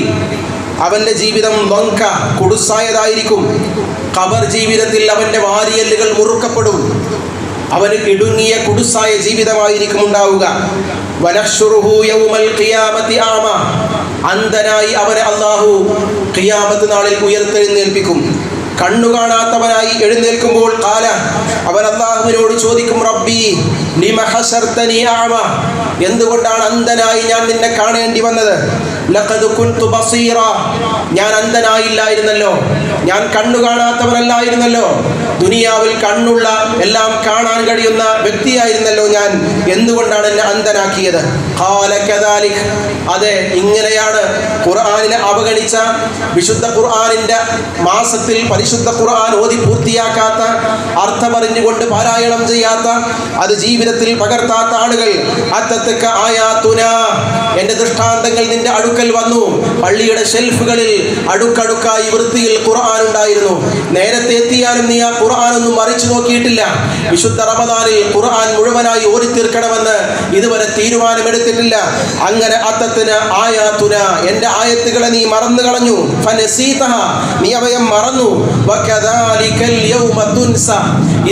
അവൻ്റെ ജീവിതം ദൻക, കുടുസായതായിരിക്കും. ഖബർ ജീവിതത്തിൽ അവൻ്റെ വാരിയെല്ലുകൾ മുറുക്കപ്പെടും. അവന് ഇടുങ്ങിയ കുടുസായ ജീവിതമായിരിക്കും ഉണ്ടാവുക. വനഹ്ശുറുഹു യൗമൽ ഖിയാമത്തി അഅമ, അന്ധനായി അവനെ അല്ലാഹു ഖിയാമത്ത് നാളിൽ ഉയർത്തെഴുന്നേൽപ്പിക്കും. കണ്ണു കാണാത്തവനായി എഴുന്നേൽക്കുമ്പോൾ ഖാല, അവൻ അല്ലാഹുവിനോട് ചോദിക്കും, റബ്ബി ലിമ ഹശർതനി അഅമ, എന്തുകൊണ്ടാണ് അന്ധനായി ഞാൻ നിന്നെ കാണേണ്ടി വന്നത്? ലഖദ് കുൻതു ബസീറ, ഞാൻ അന്ധനായില്ലായിരുന്നല്ലോ, ഞാൻ കണ്ണു കാണാത്തവനല്ലായിരുന്നല്ലോ, ദുനിയാവിൽ കണ്ണുള്ള എല്ലാം കാണാൻ കഴിയുന്ന വ്യക്തിയായിരുന്നല്ലോ ഞാൻ, എന്തുകൊണ്ടാണ് എന്നെ അന്ധനാക്കിയത്? ഖാല കദാലിക്, അതെ ഇങ്ങനെയാണ്. ഖുർആനിനെ അവഗണിച്ച, വിശുദ്ധ ഖുർആനിന്റെ മാസത്തിൽ പരിശുദ്ധ ഖുർആൻ ഓതി പൂർത്തിയാക്കാത്ത, അർത്ഥമറിഞ്ഞുകൊണ്ട് പാരായണം ചെയ്യാത്ത, അത് ജീവിതത്തിൽ പകർത്താത്ത ആളുകൾ, അത്തത്തക്ക ആയാതുനാ, എന്റെ ദൃഷ്ടാന്തങ്ങൾ നിന്റെ അടുക്കൽ വന്നു. പള്ളിയുടെ ഷെൽഫുകളിൽ അടുക്കടുക്കായി വൃത്തിയിൽ ഖുർആൻ ഉണ്ടായിരുന്നു. നേരത്തെ എത്തിയാലും നീ ആ ഖുർആൻ ഒന്നും മറിച്ചു നോക്കിയിട്ടില്ല. വിശുദ്ധ റമദാനിൽ ഖുർആൻ മുഴുവനായി ഓടി തീർക്കണമെന്ന് ഇതുവരെ തീരുമാനമെടുത്തിട്ടില്ല. അങ്ങനെ അത്തത്തിന് ആയാതുന, എന്റെ ആയത്തുകളെ നീ മറന്നു കളഞ്ഞു. ഫനസീതഹ, നീ അവയെ മറന്നു. വകദാലികൽ യൗമ തുൻസ,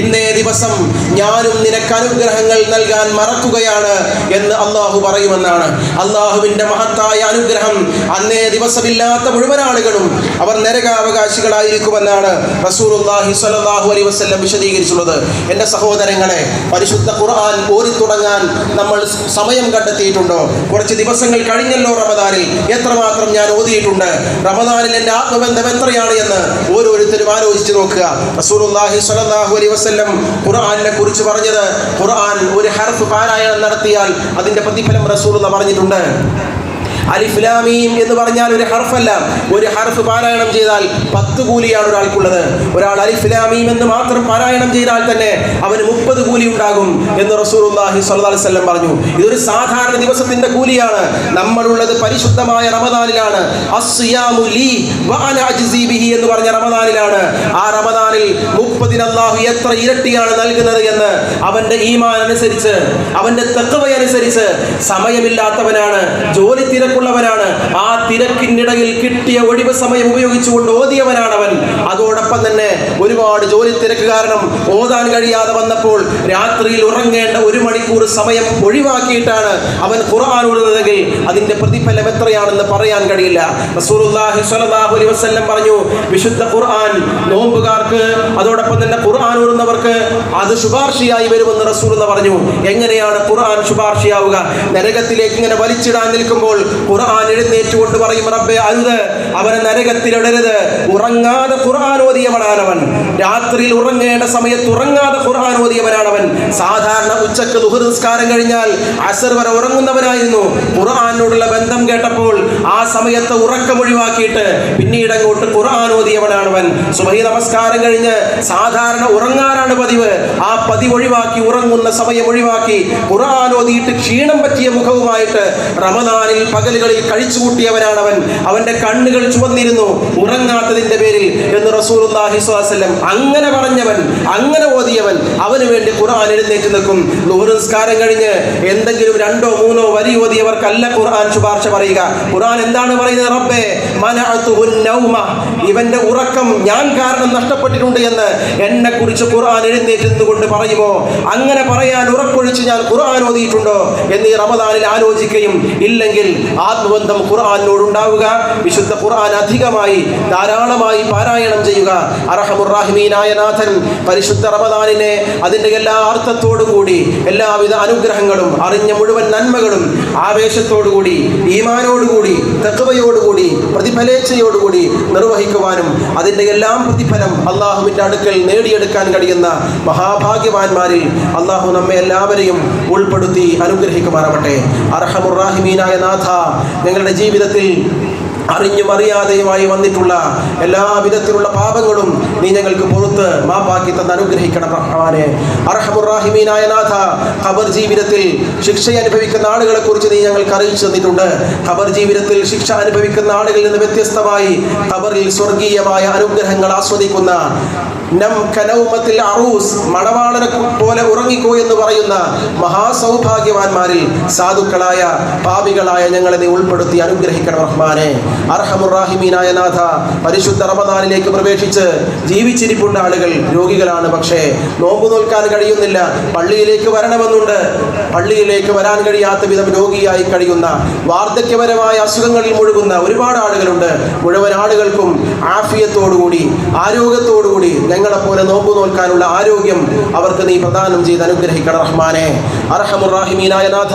ഇന്നേ ദിവസം ഞാനും നിനക്ക് അനുഗ്രഹങ്ങൾ നൽകാൻ മറക്കുകയാണ് എന്ന് അല്ലാഹു പറയുമെന്നാണ്. അല്ലാഹുവിന്റെ മഹത്തായ അനുഗ്രഹം അന്നേ ദിവസമില്ലാത്ത മുഴുവൻ ആളുകളും അവർ നരകാവകാശികളായിരിക്കുമെന്നാണ് റസൂലുള്ളാഹി സ്വല്ലല്ലാഹു അലൈഹി വസല്ലം വിശദീകരിച്ചുള്ളത്. എൻ്റെ സഹോദരങ്ങളെ, പരിശുദ്ധ ഖുർആൻ ഓതി തുടങ്ങാൻ നമ്മൾ സമയം കണ്ടെത്തിയിട്ടുണ്ടോ? കുറച്ച് ദിവസങ്ങൾ കഴിഞ്ഞല്ലോ റമദാനിൽ, എത്രമാത്രം ഞാൻ ഓതിയിട്ടുണ്ട്? റമദാനിൽ എൻ്റെ ആത്മബന്ധം എത്രയാണ് എന്ന് ഓരോരുത്തരും ആലോചിച്ച് നോക്കുക. റസൂലുള്ളാഹി സ്വല്ലല്ലാഹു അലൈഹി വസല്ലം ഖുർആനിനെ കുറിച്ച് പറഞ്ഞത്, ഖുർആൻ ഒരു ഹർഫ് പാരായണം നടത്തിയാൽ അതിൻ്റെ പ്രതിഫലം റസൂലുള്ളാഹി പറഞ്ഞിട്ടുണ്ട്. അലിഫ് ലാം മീം എന്ന് പറഞ്ഞാൽ ഒരു ഹർഫല്ല, ഒരു ഹർഫ് പാരായണം ചെയ്താൽ 10 കൂലിയാണ് ഒരാൾക്കുള്ളത്. ഒരാൾ അലിഫ് ലാം മീം എന്ന് മാത്രം പാരായണം ചെയ്താൽ തന്നെ അവന് 30 കൂലി ഉണ്ടാകും എന്ന് റസൂലുള്ളാഹി സ്വല്ലല്ലാഹു അലൈഹി വസല്ലം പറഞ്ഞു. ഇതൊരു സാധാരണ ദിവസത്തിന്റെ കൂലിയാണ്. നമ്മളുള്ളത് പരിശുദ്ധമായ റമദാനിലാണ്. അസ്സിയാമു ലീ വഅന അജ്സി ബിഹി എന്ന് പറഞ്ഞ റമദാനിലാണ്. ആ റമദാനിൽ 30 അല്ലാഹു എത്ര ഇരട്ടിയാണ് നൽകുന്നത് എന്ന് അവന്റെ ഈമാൻ അനുസരിച്ച്, അവന്റെ തഖ്വ അനുസരിച്ച്. സമയമില്ലാത്തവനാണ്, ജോലി തിരക്കുള്ളവനാണ്, ആ തിരക്കിനിടയിൽ കിട്ടിയ ഒഴിവ് സമയം ഉപയോഗിച്ചുകൊണ്ട് ഓതിയവനാണ് അവൻ. അതോടൊപ്പം തന്നെ ഒരുപാട് ജോലി തിരക്ക് കാരണം ഓതാൻ കഴിയാതെ വന്നപ്പോൾ രാത്രിയിൽ ഉറങ്ങേണ്ട 1 മണിക്കൂർ സമയം ഒഴിവാക്കിയിട്ടാണ് അവൻ ഖുർആൻ ഓതുന്നതെങ്കിൽ അതിന്റെ പ്രതിഫലം എത്രയാണെന്ന് പറയാൻ കഴിയില്ല. റസൂലുള്ളാഹി സ്വല്ലല്ലാഹു അലൈഹി വസല്ലം പറഞ്ഞു, വിശുദ്ധ ഖുർആൻ നോമ്പുകാർക്ക്, അതോടൊപ്പം തന്നെ ഖുർആൻ ഓതുന്നവർക്ക് അത് ശുപാർശയായി വരുമെന്ന് റസൂലുള്ളാഹി പറഞ്ഞു. എങ്ങനെയാണ് ഖുർആൻ ശുപാർശയാവുക? നരകത്തിലേക്ക് ഇങ്ങനെ വലിച്ചിടാൻ നിൽക്കുമ്പോൾ ഖുർആൻ എഴുന്നേറ്റുകൊണ്ട് പറയും, റബ്ബേ അരുത്, അവനെ നരകത്തിലിടരുത്. ഉറങ്ങാതെ ഖുർആൻ ഓതിയവനാണവൻ, രാത്രിയിൽ ഉറങ്ങേണ്ട സമയത്ത് ഉറങ്ങാതെ ഖുർആൻ ഓതിയവനാണവൻ. സാധാരണ ഉച്ചക്ക് ദുഹർ നിസ്കാരം കഴിഞ്ഞാൽ അസർ വരെ ഉറങ്ങുന്നവനായിരുന്നു. ഖുർആനോടുള്ള ബന്ധം കേട്ടപ്പോൾ ആ സമയത്ത് ഉറക്കം ഒഴിവാക്കിയിട്ട് പിന്നീട് അങ്ങോട്ട് ഖുർആൻ ഓതിയവനാണവൻ. സുബഹി നമസ്കാരം കഴിഞ്ഞ് സാധാരണ ഉറങ്ങാനാണ് പതിവ്, ആ പതിവ് ഒഴിവാക്കി, ഉറങ്ങുന്ന സമയം ഒഴിവാക്കി ഖുർആൻ ഓതിയിട്ട് ക്ഷീണം പറ്റിയ മുഖവുമായിട്ട് റമദാനിൽ പകലുകളിൽ കഴിച്ചുകൂട്ടിയവനാണവൻ. അവന്റെ കണ്ണുകൾ ചുവന്നിരുന്നു ഉറങ്ങാത്തതിന്റെ പേരിൽ എന്ന് റസൂലുള്ളാഹി സ്വല്ലല്ലാഹു അലൈഹി വസല്ലം. അങ്ങനെ പറഞ്ഞവൻ, അങ്ങനെ ഓതിയവൻ, അവന് വേണ്ടി ഖുർആൻ എഴുന്നേറ്റ് നിൽക്കും. ളുഹർ നിസ്കാരം കഴിഞ്ഞ് എന്തെങ്കിലും 2 or 3 വരി ഓതിയവർക്കല്ല ഖുർആൻ ശുപാർശ പറയുക. ഖുർആൻ എന്താണ് പറയുന്നത്? റബ്ബേ മനഅതുഹുൻ നൗമ, ഇവന്റെ ഉറക്കം ഞാൻ കാരണം നഷ്ടപ്പെട്ടിട്ടുണ്ട് എന്ന് എന്നെ കുറിച്ച് ഖുർആൻ എഴുന്നേറ്റ് നിന്നുകൊണ്ട് പറയുമോ? അങ്ങനെ പറയാൻ ഉറപ്പൊഴിച്ച് ഞാൻ ഖുർആൻ ഓതിയിട്ടുണ്ടോ എന്ന് ഈ റമദാനിൽ ആലോചിക്കുകയും, ഇല്ലെങ്കിൽ ആത്മബന്ധം ഖുർആനോട് ഉണ്ടാവുക. വിശുദ്ധ ഖുർആൻ അധികമായി ധാരാളമായി പാരായണം ചെയ്യുക. അർഹമുർ റഹീമീനായ നാഥൻ പരിശുദ്ധ റമദാനിനെ അതിൻ്റെ എല്ലാ അർത്ഥത്തോടും കൂടി, എല്ലാവിധ അനുഗ്രഹങ്ങളും അറിഞ്ഞ മുഴുവൻ നന്മകളും ആവേശത്തോടുകൂടി, ഈമാനോടുകൂടി, തഖ്വയോടുകൂടി, പ്രതിഫലേച്ഛയോടുകൂടി നിർവഹിക്കുവാനും അതിൻ്റെ എല്ലാം പ്രതിഫലം അള്ളാഹുവിൻ്റെ അടുക്കൽ നേടിയെടുക്കാൻ കഴിയുന്ന മഹാഭാഗ്യവാന്മാരിൽ അള്ളാഹു നമ്മെ എല്ലാവരെയും ഉൾപ്പെടുത്തി അനുഗ്രഹിക്കുമാറാവട്ടെ. അർഹമുർ റഹീമീനായ നാഥ, ഞങ്ങളുടെ ജീവിതത്തിൽ അറിഞ്ഞും അറിയാതെയുമായി വന്നിട്ടുള്ള എല്ലാവിധത്തിലുള്ള പാപങ്ങളും നീ ഞങ്ങൾക്ക് പുറത്ത് മാപ്പാക്കി തന്ന് അനുഗ്രഹിക്കണം റഹ്മാനെ. അർഹമുർ റഹീമീനായ നാഥ, ഖബർ ജീവിതത്തിൽ ശിക്ഷ അനുഭവിക്കുന്ന ആളുകളെ കുറിച്ച് നീ ഞങ്ങൾക്ക് അറിയിച്ചു തന്നിട്ടുണ്ട്. ഖബർ ജീവിതത്തിൽ ശിക്ഷ അനുഭവിക്കുന്ന ആളുകളിൽ നിന്ന് വ്യത്യസ്തമായി ഖബറിൽ സ്വർഗീയമായ അനുഗ്രഹങ്ങൾ ആസ്വദിക്കുന്ന മണവാളനെ പോലെ ഉറങ്ങിക്കോ എന്ന് പറയുന്ന മഹാസൗഭാഗ്യവാന്മാരിൽ സാധുക്കളായ പാപികളായ ഞങ്ങളെ നീ ഉൾപ്പെടുത്തി അനുഗ്രഹിക്കണം റഹ്മാനെ. അർഹമുർ-റാഹിമീനായ നാഥ, പരിശുദ്ധ റമദാനിലേക്ക് പ്രവേശിച്ച് ജീവിച്ചിരിപ്പുണ്ട് ആളുകൾ, രോഗികളാണ്, പക്ഷേ നോമ്പ് നോൽക്കാൻ കഴിയുന്നില്ല. പള്ളിയിലേക്ക് വരണമെന്നുണ്ട്, പള്ളിയിലേക്ക് വരാൻ കഴിയാത്ത വിധം രോഗിയായി കഴിയുന്ന, വാർദ്ധക്യപരമായ അസുഖങ്ങളിൽ മുഴുകുന്ന ഒരുപാട് ആളുകളുണ്ട്. മുഴുവൻ ആളുകൾക്കും ആഫിയത്തോടുകൂടി ആരോഗ്യത്തോടുകൂടി ഞങ്ങളെപ്പോലെ നോമ്പ് നോൽക്കാനുള്ള ആരോഗ്യം അവർക്ക് നീ പ്രദാനം ചെയ്ത് അനുഗ്രഹിക്കണം റഹ്മാനെ. അർഹമുർ-റാഹിമീനായ നാഥ,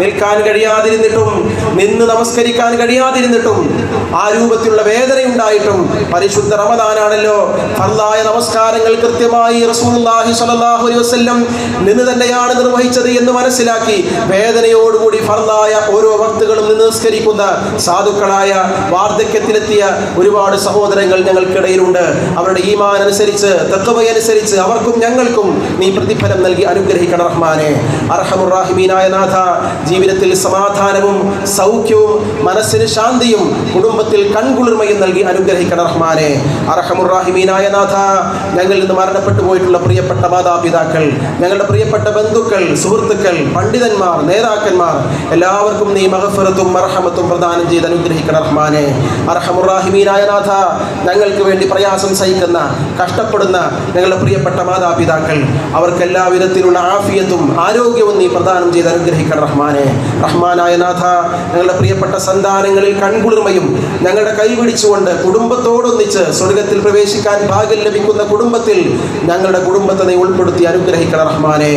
നിൽക്കാൻ കഴിയാതിരുന്നിട്ടും നിന്ന് നമസ്കരിക്കാൻ കഴിയാതിരുന്നിട്ടും ആ രൂപത്തിലുള്ള വേദനയുണ്ടായിട്ടും പരിശുദ്ധ റമദാനാണല്ലോ, ഫർളായ നമസ്കാരങ്ങൾ കൃത്യമായി റസൂലുള്ളാഹി സ്വല്ലല്ലാഹു അലൈഹി വസല്ലം നിന്ന് തന്നെയാണ് നിർവഹിച്ചത് എന്ന് മനസ്സിലാക്കി വേദനയോടുകൂടി ഫർളായ ഓരോ വക്തുകളും നിന്ന് നിസ്കരിക്കുന്ന സാധുക്കളായ വാർദ്ധക്യത്തിലെത്തിയ ഒരുപാട് സഹോദരങ്ങൾ ഞങ്ങൾക്കിടയിലുണ്ട്. അവരുടെ ഈമാൻ അനുസരിച്ച്, തഖ്വയനുസരിച്ച് അവർക്കും ഞങ്ങൾക്കും നീ പ്രതിഫലം നൽകി അനുഗ്രഹിക്കണം റഹ്മാനെ. അർഹമുർ-റാഹിമീനായ നാഥ, ജീവിതത്തിൽ സമാധാനവും സൗഖ്യവും മനസ്സിന് ശാന്തിയും കുടുംബത്തിൽ കൺകുളിർമയും നൽകി അനുഗ്രഹിക്കണം റഹ്മാനെ. അർഹമുർ-റാഹിമീനായ നാഥ, ഞങ്ങളിൽ നിന്ന് മരണപ്പെട്ടു പോയിട്ടുള്ള പ്രിയപ്പെട്ട മാതാപിതാക്കൾ, ഞങ്ങളുടെ പ്രിയപ്പെട്ട ബന്ധുക്കൾ, സുഹൃത്തുക്കൾ, പണ്ഡിതന്മാർ, നേതാക്കന്മാർ എല്ലാവർക്കും നീ മഗ്ഫിറത്തും മർഹമത്തും പ്രദാനം ചെയ്ത് അനുഗ്രഹിക്കണം റഹ്മാനെ. അർഹമുർ-റാഹിമീനായ നാഥ, ഞങ്ങൾക്ക് വേണ്ടി പ്രയാസം സഹിക്കുന്ന, കഷ്ടപ്പെടുന്ന ഞങ്ങളുടെ പ്രിയപ്പെട്ട മാതാപിതാക്കൾ, അവർക്ക് എല്ലാ വിധത്തിലുള്ള ആഫിയത്തും ആരോഗ്യവും നീ പ്രദാനം ചെയ്ത് അനുഗ്രഹിക്കണം റഹ്മാനെ. റഹ്മാനായ നാഥ, ഞങ്ങളുടെ പ്രിയപ്പെട്ട സന്താനങ്ങളിൽ കൺകുളിർമയും ഞങ്ങളുടെ കൈപിടിച്ചുകൊണ്ട് കുടുംബത്തോടൊന്നിച്ച് സ്വർഗത്തിൽ പ്രവേശിക്കാൻ ഭാഗ്യം ലഭിക്കുന്ന കുടുംബത്തിൽ ഞങ്ങളുടെ കുടുംബത്തെ നീ ഉൾപ്പെടുത്തി അനുഗ്രഹിക്കണം റഹ്മാനെ.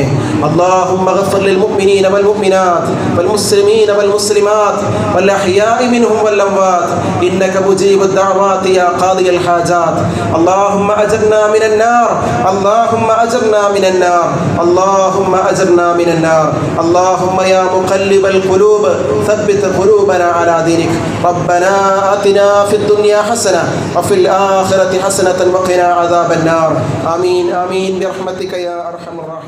അല്ലാഹുമ്മ ഗഫിർ ലിൽ മുഅ്മിനീന വൽ മുഅ്മിനാത്ത് വൽ മുസ്ലിമീന വൽ മുസ്ലിമാത്ത് വൽ അഹ്യാഇ മിൻഹും വൽ അംവാത്ത് ഇന്നക മുജീബുദ് ദഅവാതി യാ ഖാദിയൽ ഹാജാത്ത്. അല്ലാഹുമ്മ അജ്ർനാ മിനൻ നാർ, അല്ലാഹുമ്മ അജ്ർനാ മിനൻ നാർ, അല്ലാഹുമ്മ അജ്ർനാ മിനൻ നാർ. അല്ലാഹുമ്മ യാ മുഖല്ലിബൽ ഖുലൂബ് ثبت قلوبنا على دينك. ربنا آتنا في الدنيا حسنة وفي الآخرة حسنة وقنا عذاب النار. آمين آمين برحمتك يا أرحم الراحمين.